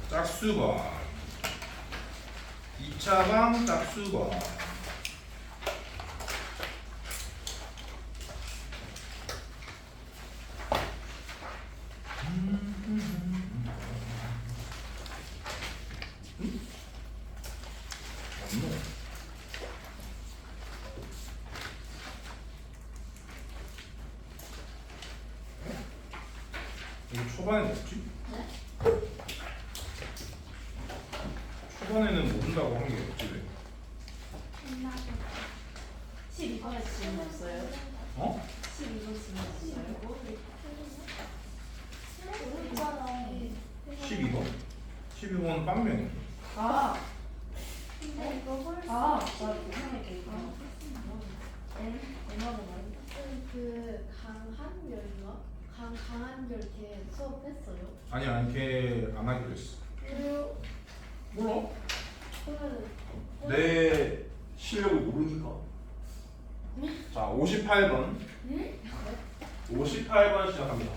짝수번 2차방 짝수번. 이거 초반에 넣었지? 네? 초반에는 모른다고 한 게 없지 왜? 12번에 질문 없어요? 어? 12번 질문 없어요? 12번 12번은 빵명이. 아! 근데 이거 홀수. 아! 나 이상하게 이거 얼마나 많이 그 강한열인가? 강한열 걔 수업했어요. 아니 걔 안 하기로 했어. 왜요? 몰라? 그러면 내 실력을 모르니까. 자 58번 58번 시작합니다.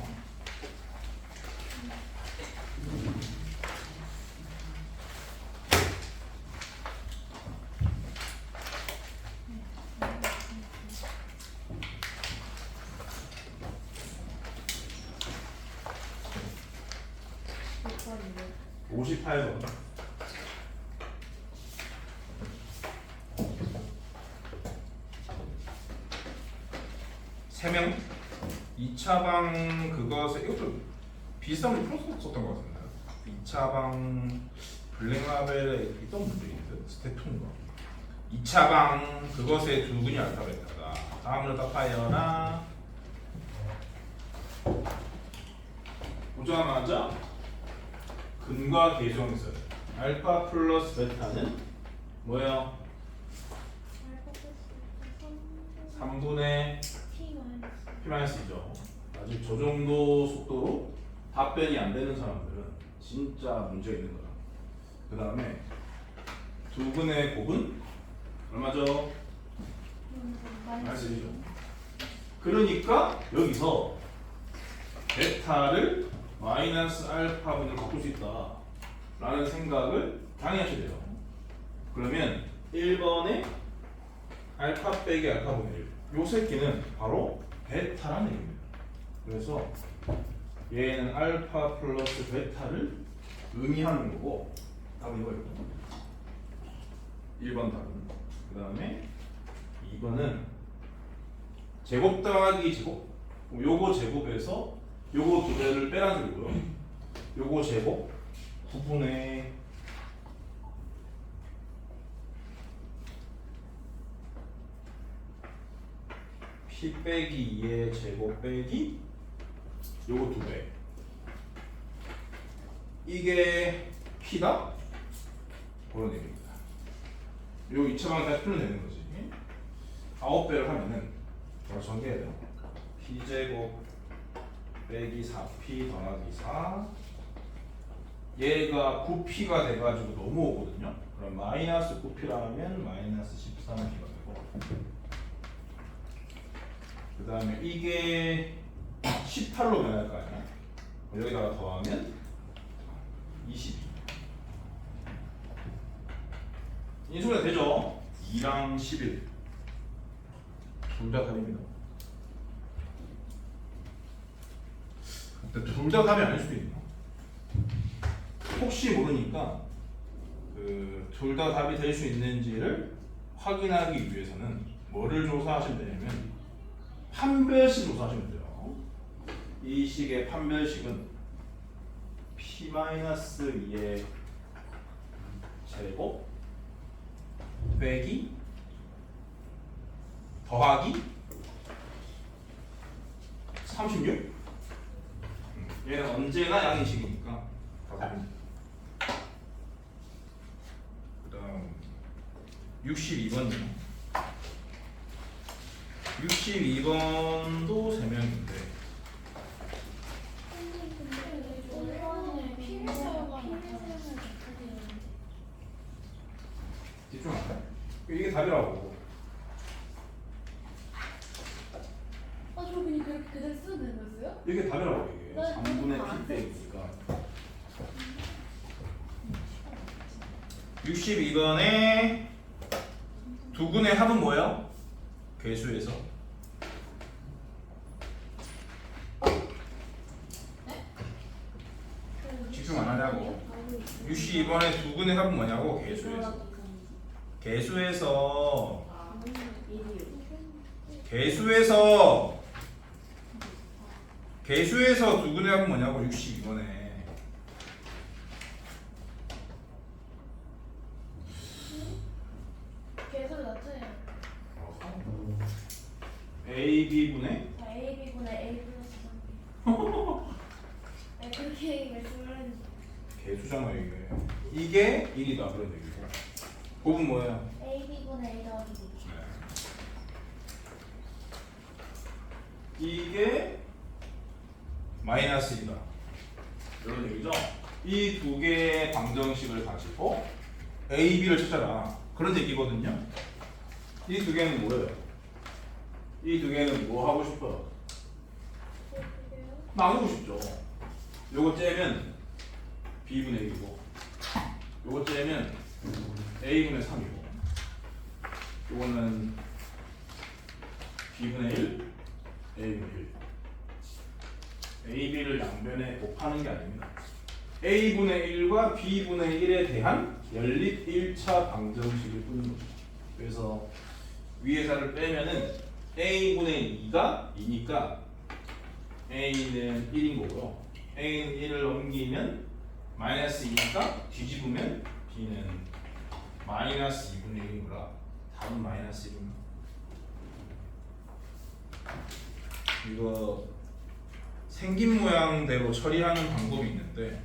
몇 번인데? 58번. 세 명 2차방 그것에 이것도 비슷한 걸 풀었었던 것 같은데 2차방 블랙라벨에 있던 문제인데 스테픈가 2차방 그것의 두 근이 알파벳하다. 다음으로 답하여라. 보자마자 근과 계수형이 있어요. 알파 플러스 베타는 뭐예요? 3분의 P-2죠. 아직 저 정도 속도로 답변이 안 되는 사람들은 진짜 문제가 있는 거야. 그 다음에 두 근의 곱은 얼마죠? 마이너스 1이죠. 그러니까 여기서 베타를 마이너스 알파분으로 바꿀 수 있다 라는 생각을 당연히 하셔야 돼요. 그러면 1번에 알파 빼기 알파분의 1, 요 새끼는 바로 베타라는 얘기입니다. 그래서 얘는 알파 플러스 베타를 의미하는 거고 답은 이거예요. 1번 답은. 그 다음에 2번은 제곱 더하기 제곱, 요거 제곱에서 요거 두 개를 빼라는 소리고요. 요거 제곱 9분의 P 빼기 2의 제곱 빼기 요거 2배. 이게 P다? 그런 얘기입니다. 요 2차 방정식 풀면 되는 거지. 9배를 하면은 바로 전개해야 돼요. P제곱 빼기 4P 더하기 4. 얘가 9P가 돼가지고 넘어오거든요. 그럼 마이너스 9P라면 마이너스 13P가 되고, 그 다음에 이게 18로 변할 거 아니야. 여기다가 더하면 22. 인수가 되죠? 2랑 11. 둘 다 답입니다. 근데 둘 다 답이 아닐 수도 있나? 혹시 모르니까 둘 다 답이 될 수 있는지를 확인하기 위해서는 뭐를 조사하시면 되냐면 판별식 조사하시면 돼요. 이 식의 판별식은 P-2의 제곱 빼기 더하기 36. 얘는 언제나 양의식이니까 다 답입니다. 그 다음 62번이요. 62번도 3명인데 집중하세요. 이게 답이라고. 아, 저 그냥 그렇게 그대로 쓰면 되는 거였어요? 이게 답이라고 이게. 네, 3분의 안 P 빼기니까. 62번에 두근의 합은 뭐예요? 괴수에서 집중 안 하냐고. 62번에 두근의 합은 뭐냐고. 괴수에서 개수에서 개수에서 두근의 합은 뭐냐고. 62번에 계속 나중에 AB분의 AB분의 A 플러스 3B. 그렇게 말씀을 했는데. 개수잖아 이게 1이다 그런 얘기고. 곱은 뭐예요? AB분의 A 더하기 B. 이게 마이너스 1이다 이런 얘기죠. 이 두 개의 방정식을 가지고 A, B를 찾아라 그런 얘기거든요. 이 두 개는 뭐예요? 이 두 개는 뭐 하고 싶어요? 나누고 싶죠. 요거 째면 B분의 1이고 요거 째면 A분의 3이고 요거는 B분의 1, A분의 1. A, B를 양변에 곱하는 게 아닙니다. A분의 1과 B분의 1에 대한 연립 1차 방정식을 푸는 거죠. 그래서 위에 살을 빼면은 A분의 2가 2니까 A는 1인 거고요. A는 1을 넘기면 마이너스 2니까 뒤집으면 B는 마이너스 2분의 1인 거라 답은 마이너스 1입니다. 이거 생긴 모양대로 처리하는 방법이 있는데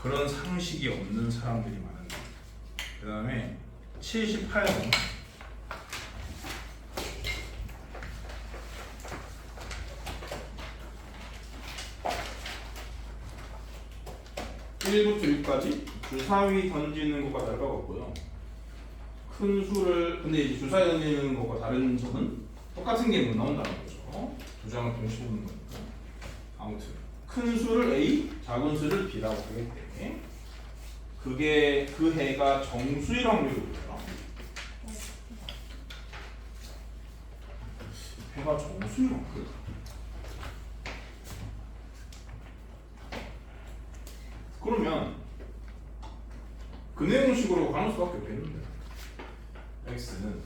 그런 상식이 없는 사람들이 많은데. 그 다음에 78번 1부터 6까지 주사위 던지는 것과 다를 바가 없고요. 큰 수를 근데 이제 주사에 넣는 것과 다른 점은 똑같은 게 못 나온다는 거죠. 두 장을 동시에 보는 거니까. 아무튼 큰 수를 A, 작은 수를 B라고 하기 때문에 그게 그 해가 정수일 확률이고요. 해가 정수일 확률. 그러면 근해 공식으로 가는 수밖에 없겠는데 x는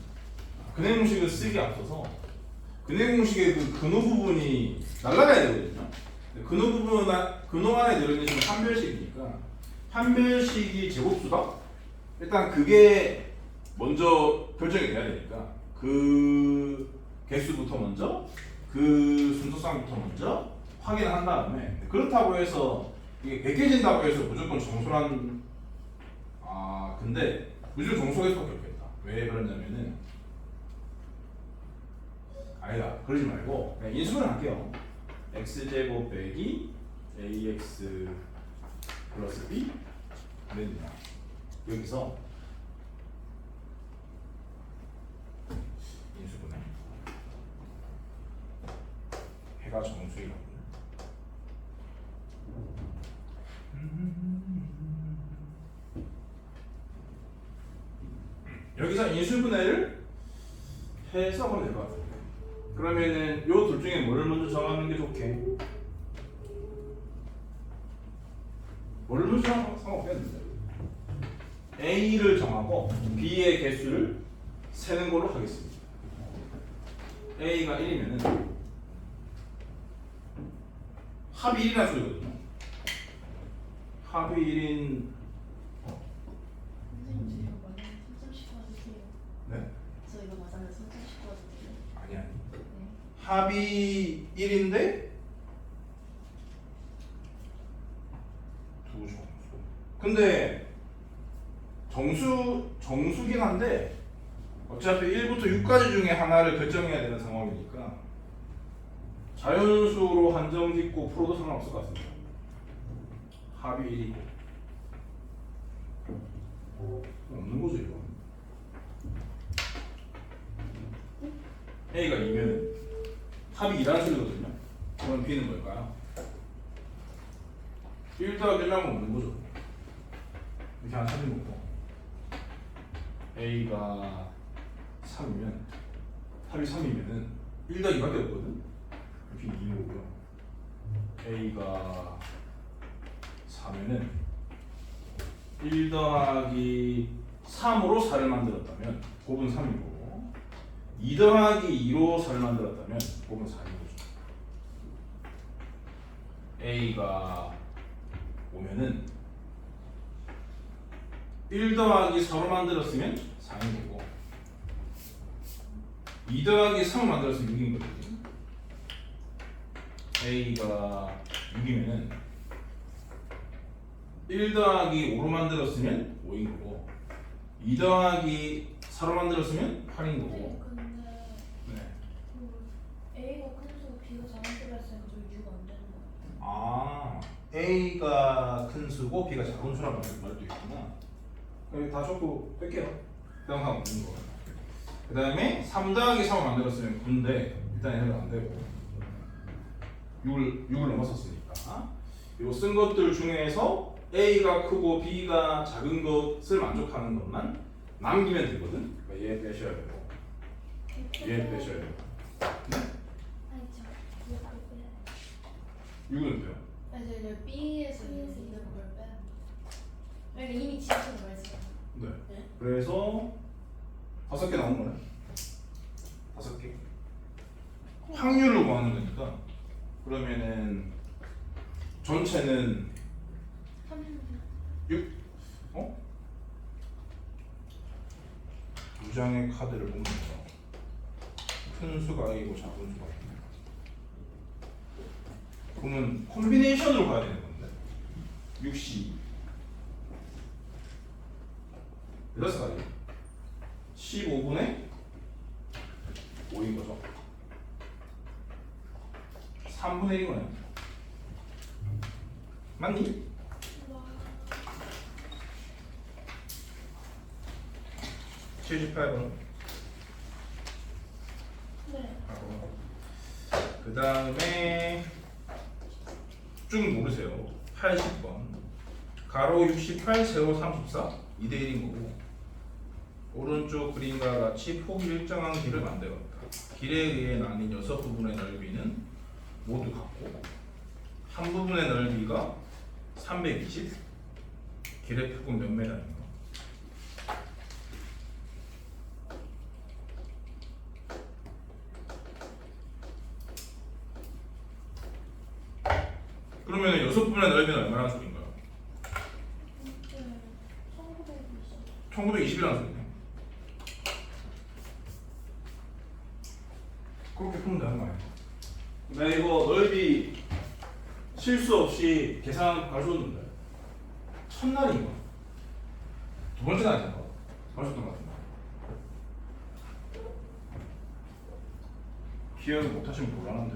근해 공식을 쓰기 앞서서 근해 공식의 그 근호 부분이 날라가야 되거든요. 근호 안에 들어있는 식은 판별식이니까 판별식이 제곱수다? 일단 그게 먼저 결정이 돼야 되니까 그 개수부터 먼저 그 순서상부터 먼저 확인을 한 다음에 그렇다고 해서 이게 백해진다고 해서 무조건 정수란 근데 무조건 정수일 수밖에 없겠다. 왜 그러냐면은 아니다 그러지 말고 그냥 인수분해 할게요. x제곱 빼기 ax 플러스 b 됩니다. 여기서 인수분해 해가 정수이라고 여기서 인수분해를 해서 하면 될 것 같아요. 그러면은 요 둘 중에 뭐를 먼저 정하는 게 좋게? 뭐를 먼저 정하면 상관없겠는데 A를 정하고 B의 개수를 세는 걸로 하겠습니다. A가 1이면은 합이 1이라는 소리거든요. 합이 1인 선생님 저 이거 맞아요. 3점씩 도와주세요. 네? 저 이거 맞아요. 3점씩 도와주세요. 아니 네. 합이 1인데 두 정수. 근데 정수긴 한데 어차피 1부터 6까지 중에 하나를 결정해야 되는 상황이니까 자연수로 한정 짓고 풀어도 상관없을 것 같습니다. 합이 1이고 없는 거죠 이거. A가 2면 합이 2라는 소리거든요. 그럼 B는 뭘까요? 1 더하기 1하면 없는 거죠. 이렇게 하나 찾는 거고 A가 3이면 합이 3이면은 1 더하기 2밖에 없거든. B는 2인 거고요. A가 4면은 1 더하기 3으로 4를 만들었다면 곱은 3이고 2 더하기 2로 4를 만들었다면 곱은 4인 거죠. A가 오면은 1 더하기 4로 만들었으면 4인 거고 2 더하기 3을 만들었으면 6인 거거든요. A가 6이면은 1 더하기 5로 만들었으면 5인 거고 2 더하기 4로 만들었으면 8인 거고 근데 네. 그 A가 큰 수고 B가 작은 수로 했으니까 저기 6안 되는 거 같아요. 아 A가 큰 수고 B가 작은 수라는 말도 있구나. 여기 다 적고 뺄게요. 그다음 상관없는 거. 그 다음에 3 더하기 3을 만들었으면 9인데 일단 얘는 안 되고 6을 넘었었으니까 요 쓴 것들 중에서 A가 크고 B가 작은 것을 만족하는 것만 남기면 되거든. 그러니까 얘 빼셔야 되고 얘 빼셔야 되고 아니 저 이거 빼야 돼. 6은 돼요. 아니 저 B에서 있는 걸 빼야 돼. 그러니까 이미 지우신 거 말씀. 네. 네? 그래서 5개 나온 거네. 5개. 확률을 구하는 거니까 그러면은 전체는 6. 어? 두 장의 카드를 보면서 큰 수가 A고 작은 수가 B네. 그러면 콤비네이션으로 가야 되는 건데 6C 플러스 가지 15분의 5인 거죠. 3분의 1이네. 맞니? 78번. 네. 그 다음에 쭉 모르세요. 80번. 가로 68, 세로 34. 2대1인 거고. 오른쪽 그림과 같이 폭이 일정한 길을 만들었다. 길에 의해 나뉜 6부분의 넓이는 모두 같고 한 부분의 넓이가 320. 길의 폭은 몇 메다인가? 그러면 6부분의 넓이는 얼마나 소리인가요? 1920. 1920이라는 소리네. 그렇게 풀면 되는 거 아니야? 나 이거 넓이 실수 없이 계산 가르쳐줬는데 첫날인가? 두 번째 날인가? 가르쳤던 것 같은데 기억을 못하시면 곤란한데.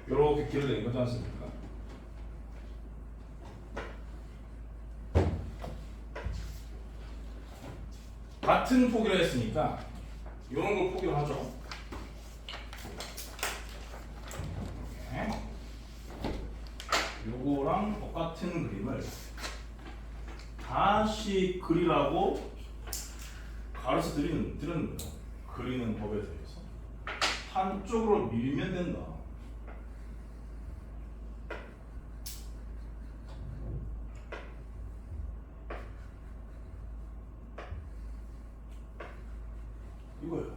요렇게 길을 낸 거지 않습니까? 같은 폭이라 했으니까 이런 걸 포기를 하죠. 이렇게. 요거랑 똑같은 그림을 다시 그리라고 가르쳐 드리는 거예요. 그리는 법에 대해서 한쪽으로 밀면 된다. 이거예요.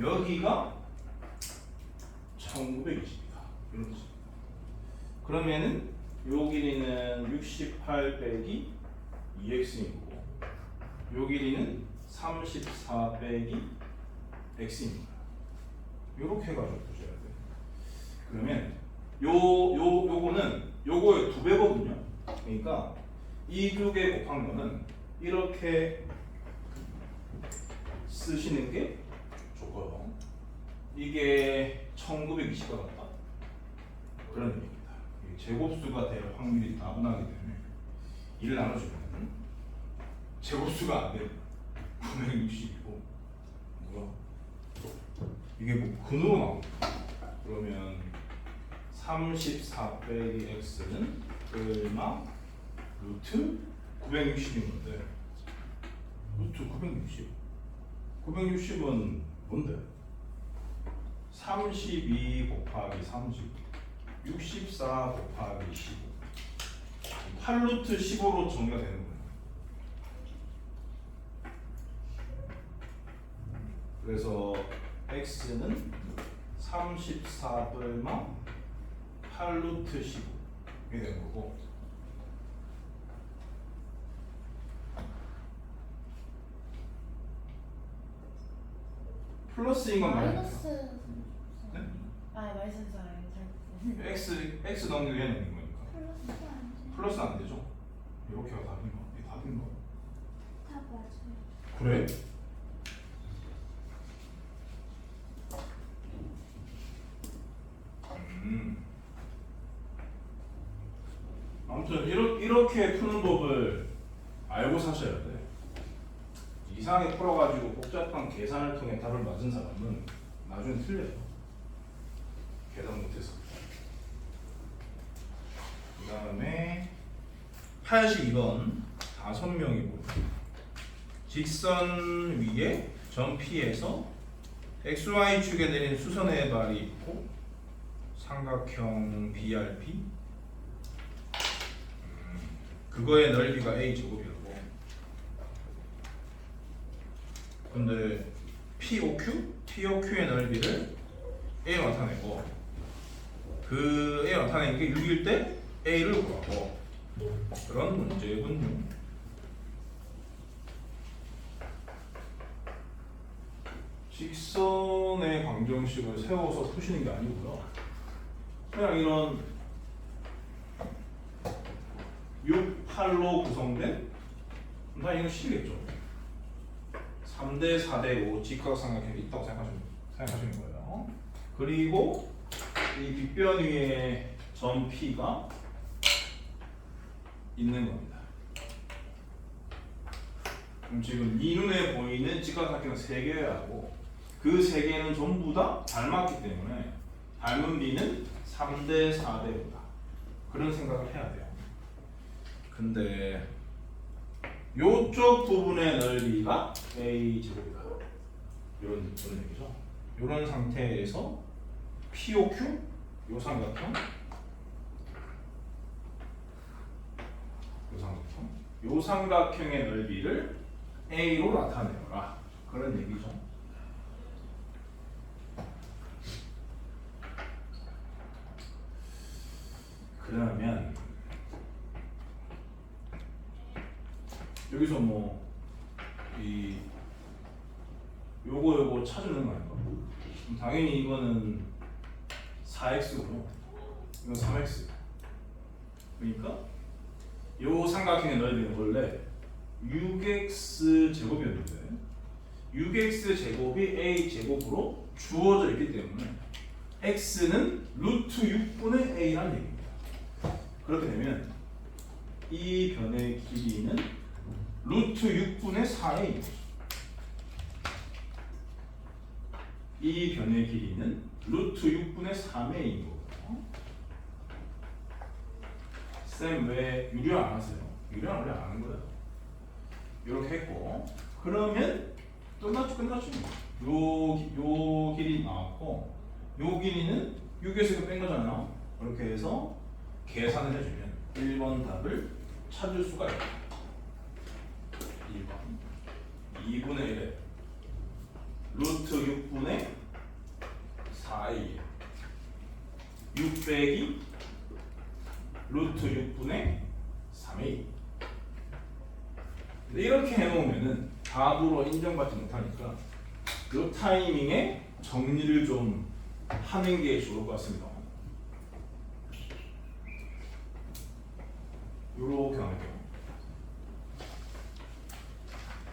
여기가 1920이다. 이런 거지. 그러면은 요 길이는 68 빼기 2x인 거고 요 길이는 34 빼기 x입니다. 요렇게 해가지고 보셔야 돼. 그러면 요거는 요거의 2배거든요. 그러니까 이 두 개 곱한 거는 이렇게 쓰시는 게 좋고요. 이게 1920과 같다. 그런 의미입니다. 제곱수가 될 확률이 다분하기 때문에 1을 나눠주면 제곱수가 안 돼요. 960이고 뭐야? 이게 뭐 근으로 나옵니다. 그러면 34 빼기 x는 얼마? 루트 960인 건데 루트 960 960은 뭔데? 32 곱하기 30 64 곱하기 15 8루트 15로 정리가 되는 거예요. 그래서 x는 34 얼마 8루트 15 이렇게 되는 거고 플러스인 건 말이야. 마이너스. 네? 마이너스 아니에요. x 넘기고 얘 넘긴 거니까 플러스 안 플러스 안 되죠? 이렇게가 답인가? 이게 답인가? 다 맞아요. 그래? 아무튼 이렇게 푸는 법을 알고 사셔야 돼. 이상하게 풀어가지고 복잡한 계산을 통해 답을 맞은 사람은 나중에 틀려요. 계산 못해서. 그 다음에 82번 5명이고 직선 위에 점 P에서 XY축에 내린 수선의 발이 있고 삼각형 BRP 그거의 넓이가 A제곱이라고. 근데 POQ? POQ의 넓이를 A로 나타내고 그 A로 나타내는 게 6일 때 A를 구하고 그런 문제군요. 직선의 방정식을 세워서 푸시는 게 아니고요. 그냥 이런 6, 8로 구성된 다 이건 식이겠죠. 3대 4대 5 직각삼각형이 있다고 생각하시는 거예요. 그리고 이 빗변 위에 점 P가 있는 겁니다. 그럼 지금 이 눈에 보이는 직각삼각형은 3개여야 하고 그 3개는 전부 다 닮았기 때문에 닮은 B는 3대 4대 5다. 그런 생각을 해야 돼요. 근데 요쪽 부분의 넓이가 A 제곱이다. 이런 얘기죠. 이런 상태에서 POQ 요 삼각형, 요 삼각형의 넓이를 A로 나타내라. 그런 얘기죠. 그러면 여기서 뭐 이 요거 찾으는 거 아닌가? 당연히 이거는 4x고요. 이건 3x. 그러니까 요 삼각형의 넓이는 원래 6x 제곱이었는데 6x 제곱이 a 제곱으로 주어져 있기 때문에 x는 루트 6분의 a라는 얘기입니다. 그렇게 되면 이 변의 길이는 루트 6분의 4a인 거죠. 이 변의 길이는 루트 6분의 3a인 거고요. 쌤 왜 유리화 안 하세요? 유리화 원래 안 하는 거예요. 이렇게 했고 그러면 끝났죠. 요 길이 나왔고 요 길이는 6에서 뺀 거잖아요. 그렇게 해서 계산을 해주면 1번 답을 찾을 수가 있다. 2번 2분의 1에 루트 6분의 4a 6 빼기 루트 6분의 3a. 이렇게 해놓으면은 답으로 인정받지 못하니까 이 타이밍에 정리를 좀 하는 게 좋을 것 같습니다. 요렇게 할게요.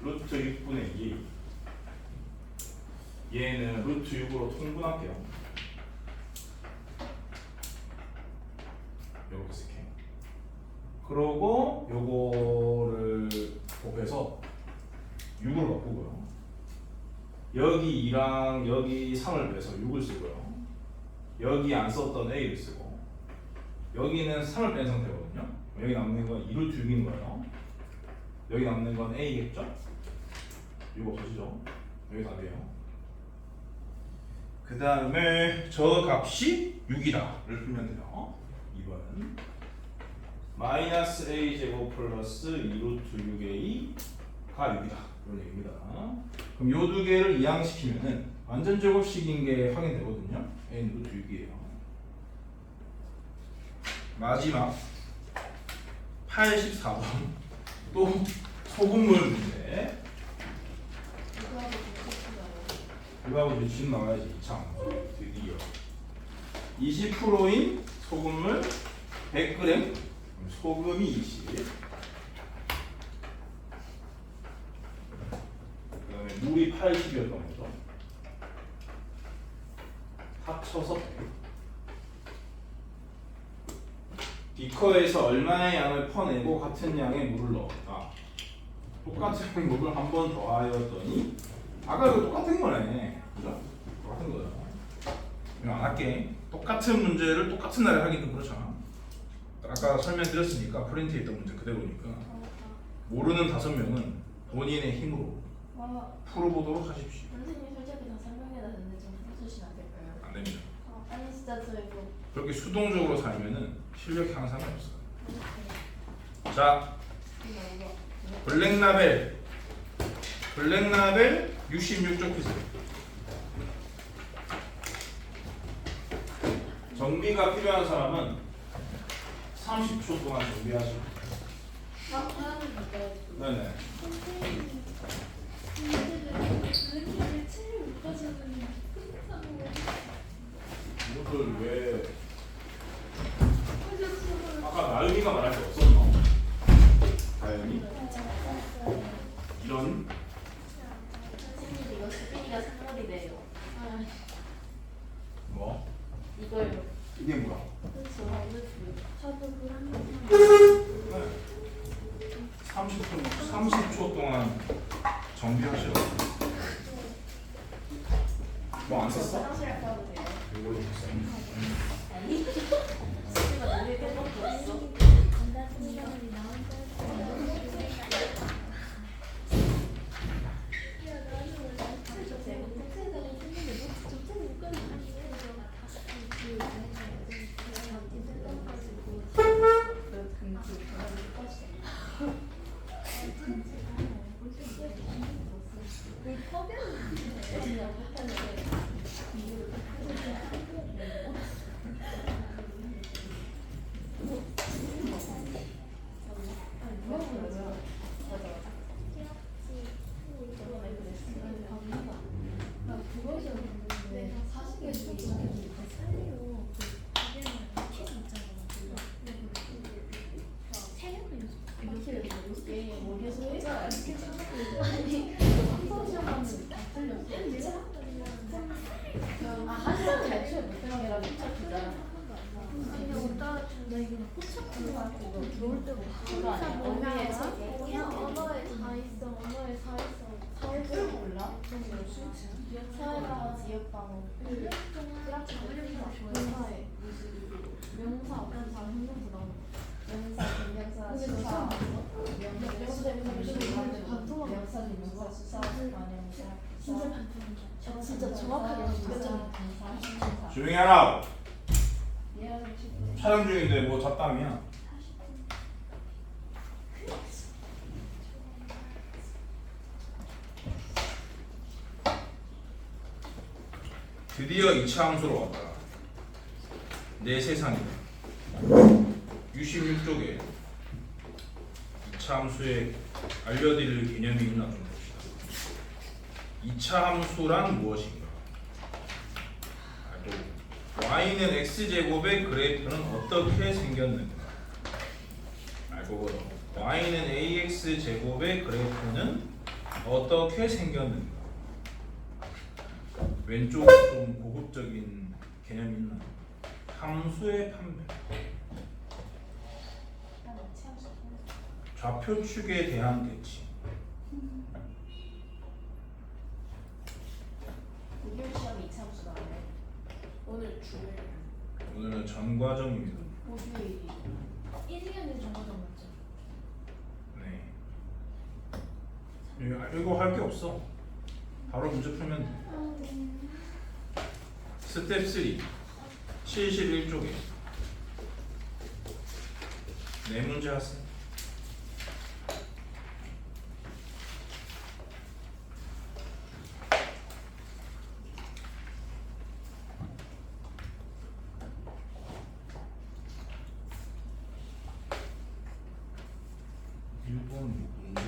루트 6분의 2 얘는 루트 6으로 통분할게요. 요렇게 쓸게요. 그러고 요거를 곱해서 6으로 바꾸고요. 여기 2랑 여기 3을 빼서 6을 쓰고요. 여기 안 썼던 a를 쓰고 여기는 3을 뺀 상태거든요. 여기 남는 건 2루트 6인 거예요. 여기 남는 건 a겠죠? 이거 없어지죠? 여기 답이에요. 그 다음에 저 값이 6이다를 풀면 돼요. 2번은 마이너스 a 제곱 플러스 2루트 6a가 6이다. 이런 얘기입니다. 그럼 요 두 개를 이항시키면은 완전 제곱식인 게 확인되거든요. a는 루트 6이에요. 마지막 84번 또 소금물 문제. 이거하고 이제 집 나와야지. 참 드디어 20%인 소금물 100g 소금이 20. 그다음에 물이 80이었던 거죠. 합쳐서 100. 비커에서 얼마의 양을 퍼내고 같은 양의 물을 넣었다. 똑같은 물을 한 번 더하였더니 아까 이거 똑같은 거네. 그죠? 똑같은 거죠. 이거 안 할게. 똑같은 문제를 똑같은 날에 하기는 그렇잖아. 아까 설명드렸으니까 프린트에 있던 문제 그대로니까 모르는 5명은 본인의 힘으로 풀어보도록 하십시오. 선생님 솔직히 다 설명해놨는데 좀 해주시면 안 될까요? 안 됩니다. 아니 진짜 저 이거 그렇게 수동적으로 살면은 실력이 항상 없어요. 자, 블랙라벨 66쪽 피세요. 정비가 필요한 사람은 30초 동안 정비하시고. 하나는 볼까요? 네네. 선생님 문제를 그림을 틀리면 이것을 왜 아까 나연이가 말할 때 없었나? 나연이? 이런 선생님 이거 수빈이가 선물이래요. 뭐? 이걸요. 이게 뭐야? 저도 그런 거. 30초 동안 정비하시라. 뭐 안 썼어? 화장실 갔다 오세요. 이걸로 썼어. 아니. 수빈이가 노래 빼놓고 없어. 들어올 때고 그거 아니야? 언니의 책. 언어에 다 있어. 언어에 다 있어. 다 있어. 몰라? 사회가 지역방어. 명사에 명사 어떤 다 형용사 나오는. 명사, 분명사, 근데 수사. 명사, 명사, 수사, 관형사. 진짜 진짜 정확하게 느껴져. 조용히 하라. 촬영 중인데 뭐 잡담이야? 드디어 2차 함수로 왔다. 내 세상이다. 66쪽에 2차 함수에 알려드릴 개념이 있나 좀 봅시다. 2차 함수란 무엇인가? 또 y는 x제곱의 그래프는 어떻게 생겼는가? 알고 보자. y는 ax제곱의 그래프는 어떻게 생겼는가? 왼쪽 좀 고급적인 개념이 있나? 함수의 판별. 좌표축에 대한 대칭. 고교 시험 2차 함수 나와요. 오늘 주일. 오늘은 전과정입니다. 고주일이. 1학년이 정거장 맞죠? 네. 이거 할 게 없어. 바로 문제 풀면 돼. 스텝 3 71쪽에 네 문제 하세요. 일본 문제.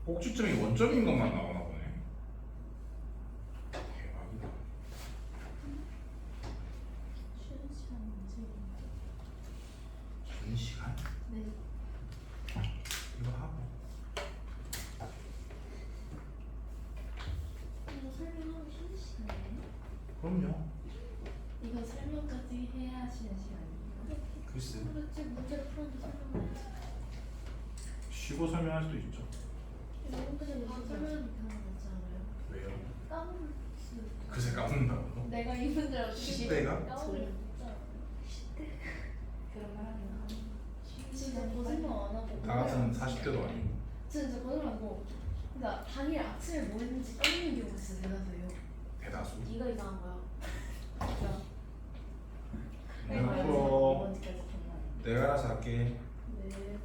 꼭지점이 원점인 것만 나오나 보네. 대박이다. 쉬는 시간 언제인데? 쉬는 시간? 네. 이거 하고. 이거 설명하고 쉬는 시간이에요? 그럼요. 이거 설명까지 해야 쉬는 시간이에요? 글쎄. 그렇지 문제를 풀었는데 설명해야지. 쉬고 설명할 수도 있죠. 이거 근데 다 설명하는 게 하나 낫지 않아요? 왜요? 까먹을 수 있어. 글쎄 까먹는다고. 내가 이 문제를 어떻게 시대가? 까먹을 수 있잖아. 그런 말 하긴 하네. 진짜 거짓말 안 하고. 다 같은 40대도 아니고. 진짜 거짓말 안 하고. 그러니까 당일 아침에 뭐 했는지 까먹는 경우가 진짜 대다수예요. 대다수. 네가 이상한 거야. 진짜. 내가 네, 풀어. 언제까지 정말. 내가 알아서 할게. 네. 네.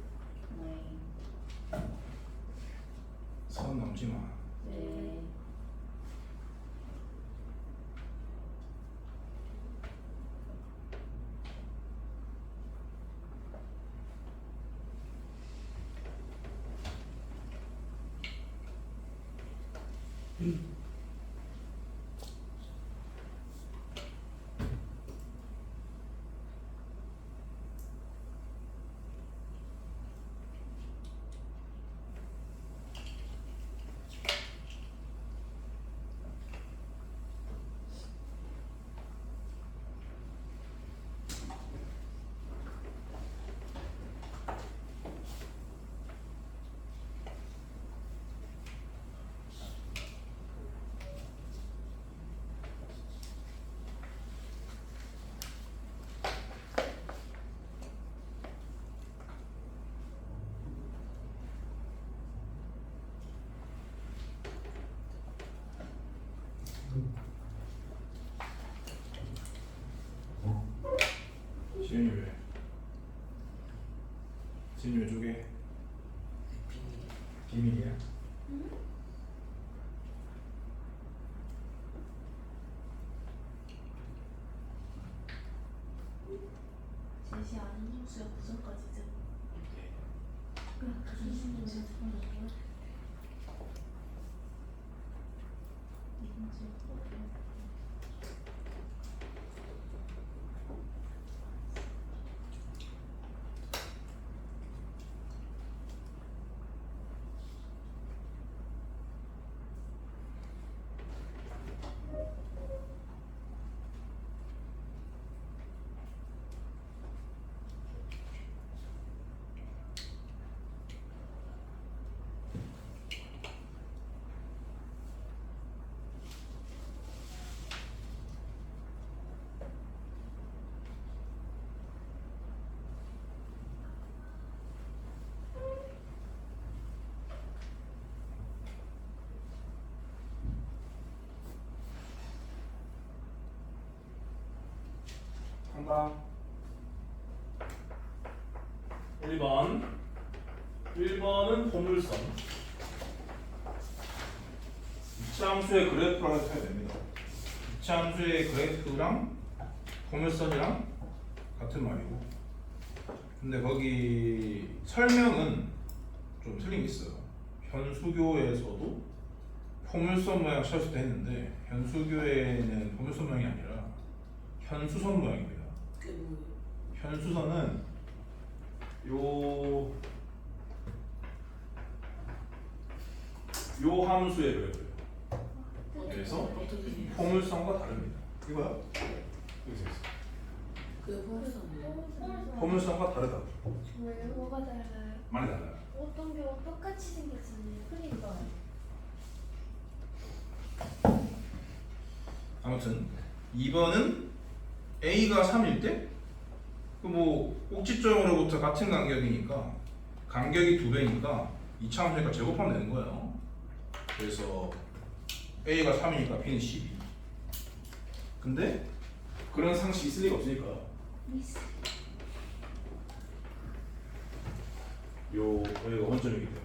선 넘지 마. 네. 지윤이 왜? 지윤이 왜 쪼개? 비밀이야? 제시 아는 점수가 무슨까지죠? 무슨 점수가 들어가고요? 이건지 한다. 1번. 1번은 포물선. 이차함수의 그래프라고 해야 됩니다. 이차함수의 그래프랑 포물선이랑 같은 말이고. 근데 거기 설명은 좀 틀린 게 있어요. 현수교에서도 포물선 모양 칠 때 했는데 현수교에는 포물선 모양이 아니라 현수선 모양입니다. 그게 뭐예요? 현수선은 요 함수의 그래프예요. 그래서 어떻게 해요? 포물선과 다릅니다. 이거야? 여기서 있어. 그게 포물선이에요? 포물선과 다르다. 왜요? 뭐가 달라요? 많이 달라요. 어떤 게 똑같이 생겼잖아요. 그러니까. 아무튼 2번은 A가 3일 때? 그 뭐 꼭지점으로부터 같은 간격이니까 간격이 2배니까 이차함수니까 제곱하면 되는 거예요. 그래서 A가 3이니까 B는 12. 근데 그런 상식이 있을 리가 없으니까 미스. 여기가 원점이기 때문에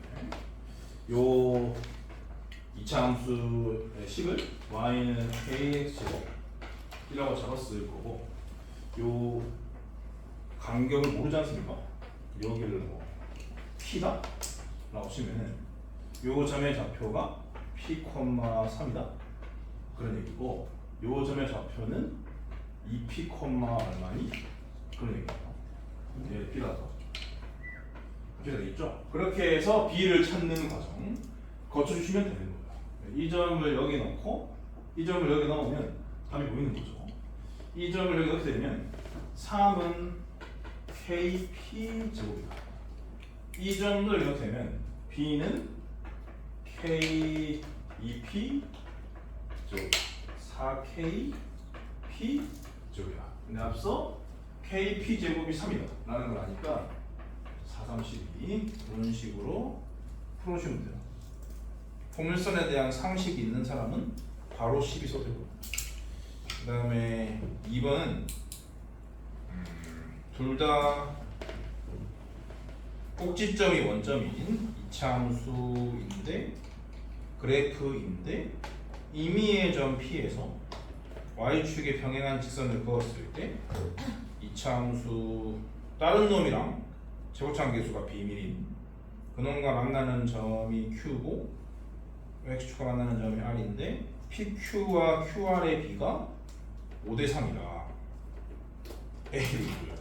요 이차함수의 식을 y는 kx제곱이라고 잡았을 거고 요 간격을 모르지 않습니까? 여기를 뭐 t다? 라고 치면은 요 점의 좌표가 p, 3이다. 그런 얘기고 요 점의 좌표는 2p, 얼마니? 그런 얘기다. 예, B라서. B가 되겠죠? 그렇게 해서 B를 찾는 과정 거쳐주시면 되는 거예요. 이 점을 여기 넣고 이 점을 여기 넣으면 답이 보이는 거죠. 이 점을 여기 넣게 되면 3은 KP 제곱이다. 이 점을 이렇게 되면 B는 K2P 제곱 4KP 제곱이다. 근데 앞서 KP 제곱이 3이다 라는 걸 아니까 4, 3, 12 이런 식으로 풀어주시면 돼요. 포물선에 대한 상식이 있는 사람은 바로 12 써주고, 그 다음에 2번은 둘 다 꼭지점이 원점인 이차함수인데 그래프인데 임의의 점 P에서 y축에 평행한 직선을 그었을 때 이차함수 다른 놈이랑 제곱창계수가 비밀인 그놈과 만나는 점이 Q고 x축과 만나는 점이 R인데 PQ와 QR의 비가 5대 3이다. A를 이고요.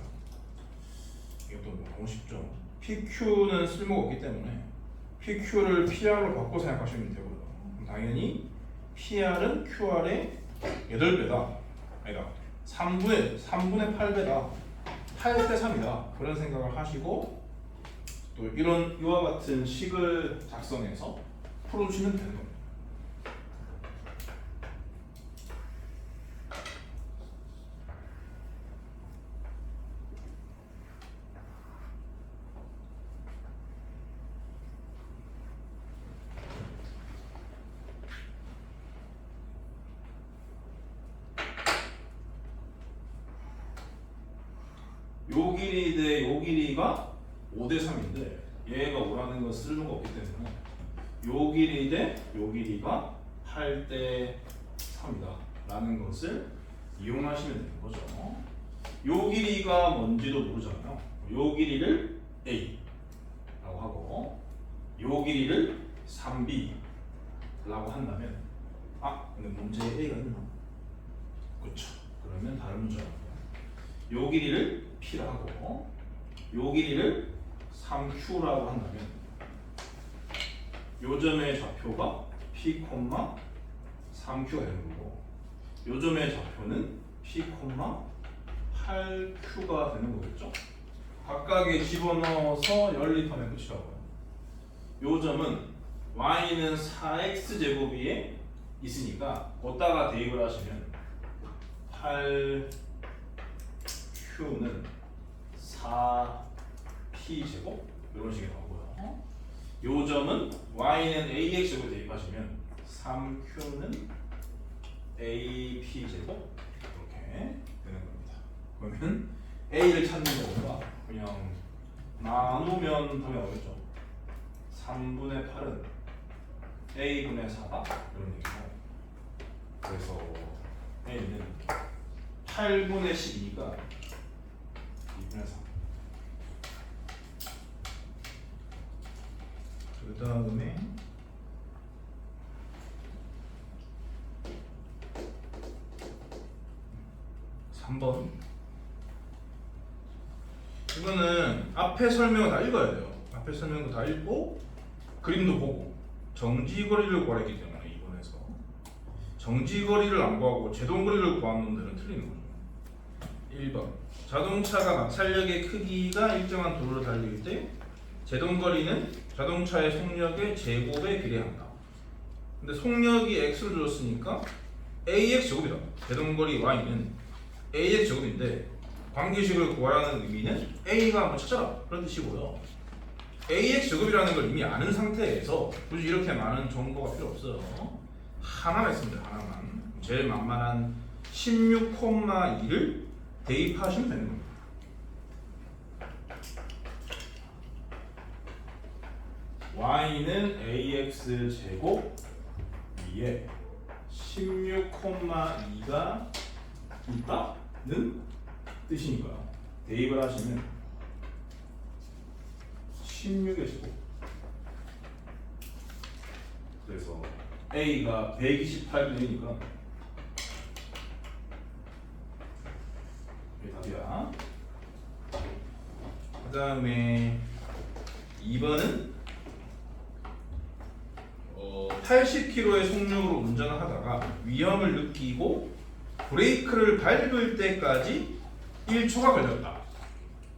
이것도 너무 쉽죠. PQ는 쓸모가 없기 때문에 PQ를 PR로 바꿔 생각하시면 되고요. 당연히 PR은 QR의 8배다. 아니다. 3분의 8배다. 8대 3이다. 그런 생각을 하시고 또 이런 이와 같은 식을 작성해서 풀어주시면 되는 겁니다. 요 길이 대 요 길이가 5대 3인데 얘가 5라는 건 쓸모가 없기 때문에 요 길이 대 요 길이가 8대 3이다 라는 것을 이용하시면 되는 거죠. 요 길이가 뭔지도 모르잖아요. 요 길이를 A 라고 하고 요 길이를 3B 라고 한다면 근데 문제에 A가 있나? 그렇죠. 그러면 다른 문제가 요 길이를 P라고 요 길이를 3Q라고 한다면 요 점의 좌표가 P, 3Q가 되는 거고 요 점의 좌표는 P, 8Q가 되는 거겠죠? 각각에 집어넣어서 연립하면 끝이라고요. 요 점은 Y는 4X 제곱이 있으니까 거기다가 대입을 하시면 8Q는 4P 제곱 이런 식이 나오고요. 요 점은 Y는 AX 제곱 대입하시면 3Q는 AP 제곱 이렇게 되는 겁니다. 그러면 A를 찾는 거보다 그냥 나누면 답이 나오겠죠. 3분의 8은 A분의 4다 이런 얘기고 그래서 A는 8분의 10이니까 2분의 3. 그 다음에 (3번) 이거는 앞에 설명을 다 읽어야 돼요. 앞에 설명도 다 읽고 그림도 보고 정지거리를 구하랬기 때문에 이번에서 정지거리를 안 구하고 제동거리를 구한 놈들은 틀리는 거죠. 1번 자동차가 마찰력의 크기가 일정한 도로를 달릴 때 제동거리는 자동차의 속력의 제곱에 비례한다. 근데 속력이 x를 줬으니까 ax 제곱이다. 제동거리 y는 ax 제곱인데 관계식을 구하라는 의미는 a가 한번 찾아라 그런 뜻이고요. ax 제곱이라는 걸 이미 아는 상태에서 굳이 이렇게 많은 정보가 필요 없어요. 하나만 있습니다. 하나만. 제일 만만한 16,2를 대입하시면 되는 겁니다. y는 ax 제곱 위에 16,2가 있다는 뜻이니까요. 대입을 하시면 16의 제곱 그래서 A가 128분이니까 이게 답이야. 그 다음에 2번은 80km의 속력으로 운전을 하다가 위험을 느끼고 브레이크를 밟을 때까지 1초가 걸렸다.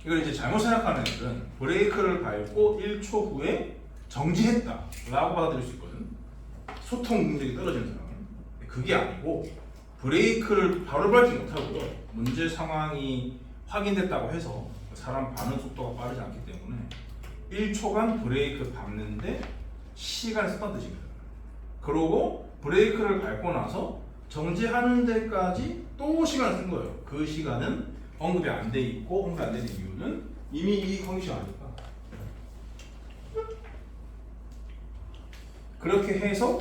이걸 이제 잘못 생각하는 애들은 브레이크를 밟고 1초 후에 정지했다 라고 받아들일 수 있거든. 소통 능력이 떨어지는 사람은. 그게 아니고 브레이크를 바로 밟지 못하고 문제 상황이 확인됐다고 해서 사람 반응 속도가 빠르지 않기 때문에 1초간 브레이크 밟는데 시간을 썼다는 뜻입니다. 그러고 브레이크를 밟고 나서 정지하는 데까지 또 시간을 쓴 거예요. 그 시간은 언급이 안 돼 있고, 언급이 안 되는 이유는 이미 이 컨디션 아니까. 그렇게 해서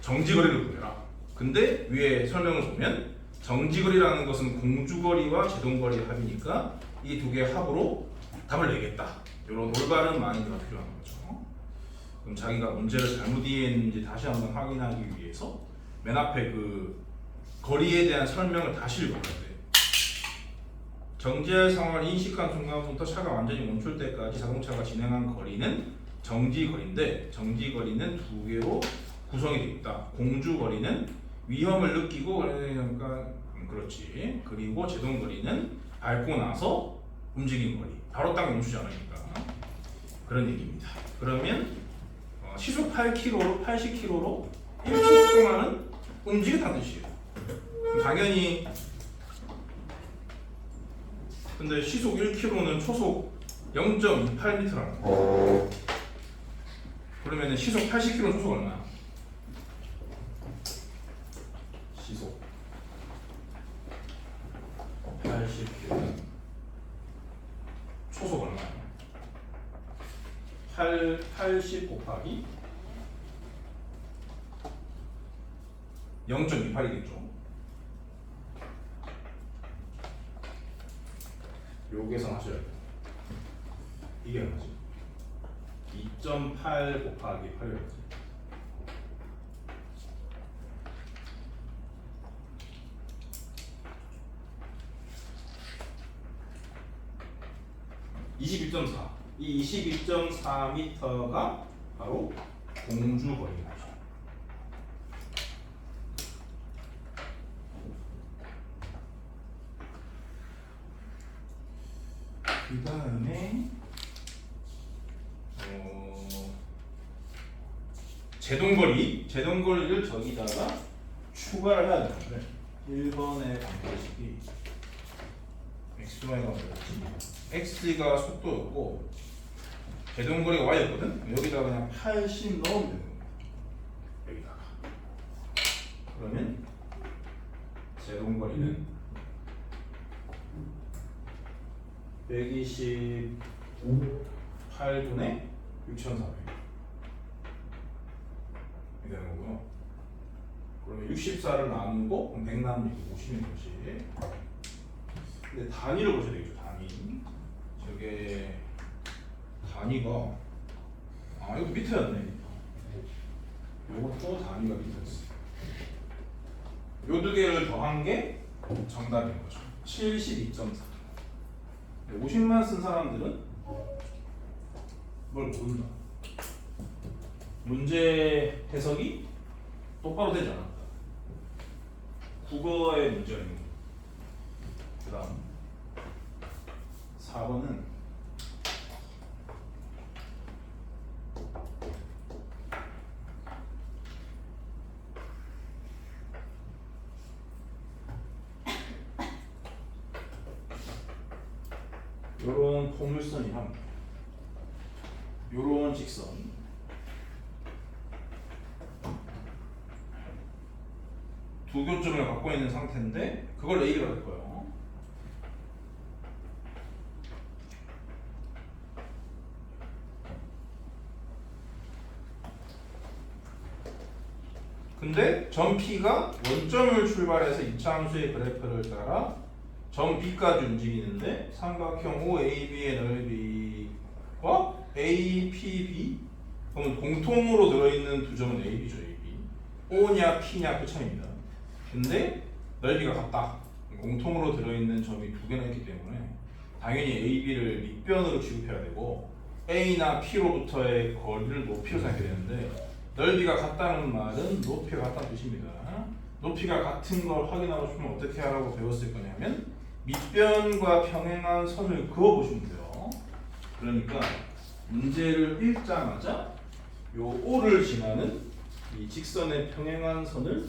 정지거리를 구해라. 근데 위에 설명을 보면 정지거리라는 것은 공주거리와 제동거리의 합이니까 이 두 개의 합으로 답을 내겠다. 이런 올바른 마인드가 필요한 거죠. 그럼 자기가 문제를 잘못 이해했는지 다시 한번 확인하기 위해서 맨 앞에 그 거리에 대한 설명을 다시 읽어야 돼. 정지할 상황을 인식한 순간부터 차가 완전히 멈출 때까지 자동차가 진행한 거리는 정지거리인데 정지거리는 두 개로 구성이 되어 있다. 공주거리는 위험을 느끼고 그러니까 그렇지. 그리고 제동거리는 밟고 나서 움직인 거리. 바로 딱 멈추지 않으니까 그런 얘기입니다. 그러면 시속 8km로 80km로 1초 동안은 움직였다는 뜻이에요. 당연히 근데 시속 1km는 초속 0.28m라는 거예요. 그러면 시속 80km 초속 얼마야? 시속 80km 초속 얼마야? 80 곱하기 0.28이겠죠. 요 계산하셔야 돼요. 이게 얼마지? 2.8 곱하기 8이었지. 이 22.4m가 바로 공주거리입니다. 그 다음에 제동거리를 저기다가 추가를 해야 되는데 1번의 방정식이 xy가 뭐였지? x가 속도였고 제동거리가 y였거든? 여기다가 그냥 80 넣으면 되는 겁니다. 여기다가 그러면 제동거리는 128분의 6,400 이렇게 되는 거고요. 그러면 64를 나누고 100 나누면 50인 것이. 근데 단위를 보셔야 되겠죠. 단위. 저게 단위가 이거 미터였네. 요것도 단위가 미터였어. 요 두 개를 더한 게 정답인 거죠. 72.4. 50만 쓴 사람들은 뭘 모른다. 문제 해석이 똑바로 되지 않았다. 국어의 문제가 있는 거예요. 그 다음 4번은 요런 포물선이랑 요런 직선 두 교점을 갖고 있는 상태인데 그걸 A로 할 거예요. 근데 점 P가 원점을 출발해서 이차함수의 그래프를 따라 점 B까지 움직이는데 삼각형 OAB의 넓이와 A, P, B. 그러면 공통으로 들어있는 두 점은 A, B죠, A, B. O냐 P냐 그 차이입니다. 근데 넓이가 같다. 공통으로 들어있는 점이 두 개나 있기 때문에 당연히 A, B를 밑변으로 취급해야 되고 A나 P로부터의 거리를 높이로 생각해야 되는데 넓이가 같다는 말은 높이가 같다는 뜻입니다. 높이가 같은 걸 확인하고 싶으면 어떻게 하라고 배웠을 거냐면 밑변과 평행한 선을 그어보시면 돼요. 그러니까 문제를 읽자마자 요 O를 지나는 이 직선의 평행한 선을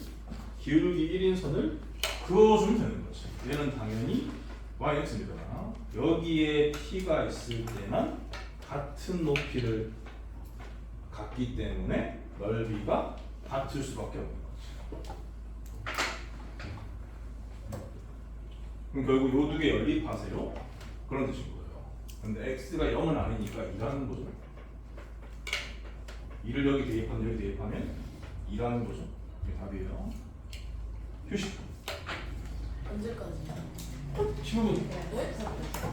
기울기 1인 선을 그어주면 되는 거지. 얘는 당연히 yx입니다. 여기에 P가 있을 때만 같은 높이를 갖기 때문에 넓이가 같을 수밖에 없는 거지. 그럼 결국 요 두 개 연립하세요. 그런 뜻인 거예요. 근데 x가 0은 아니니까 2라는 거죠. 2를 여기 대입하면 여기 대입하면 2라는 거죠. 이게 답이에요. 휴식. 언제까지요? 15분. 네?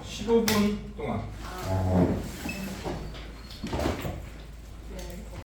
15분 동안. 아.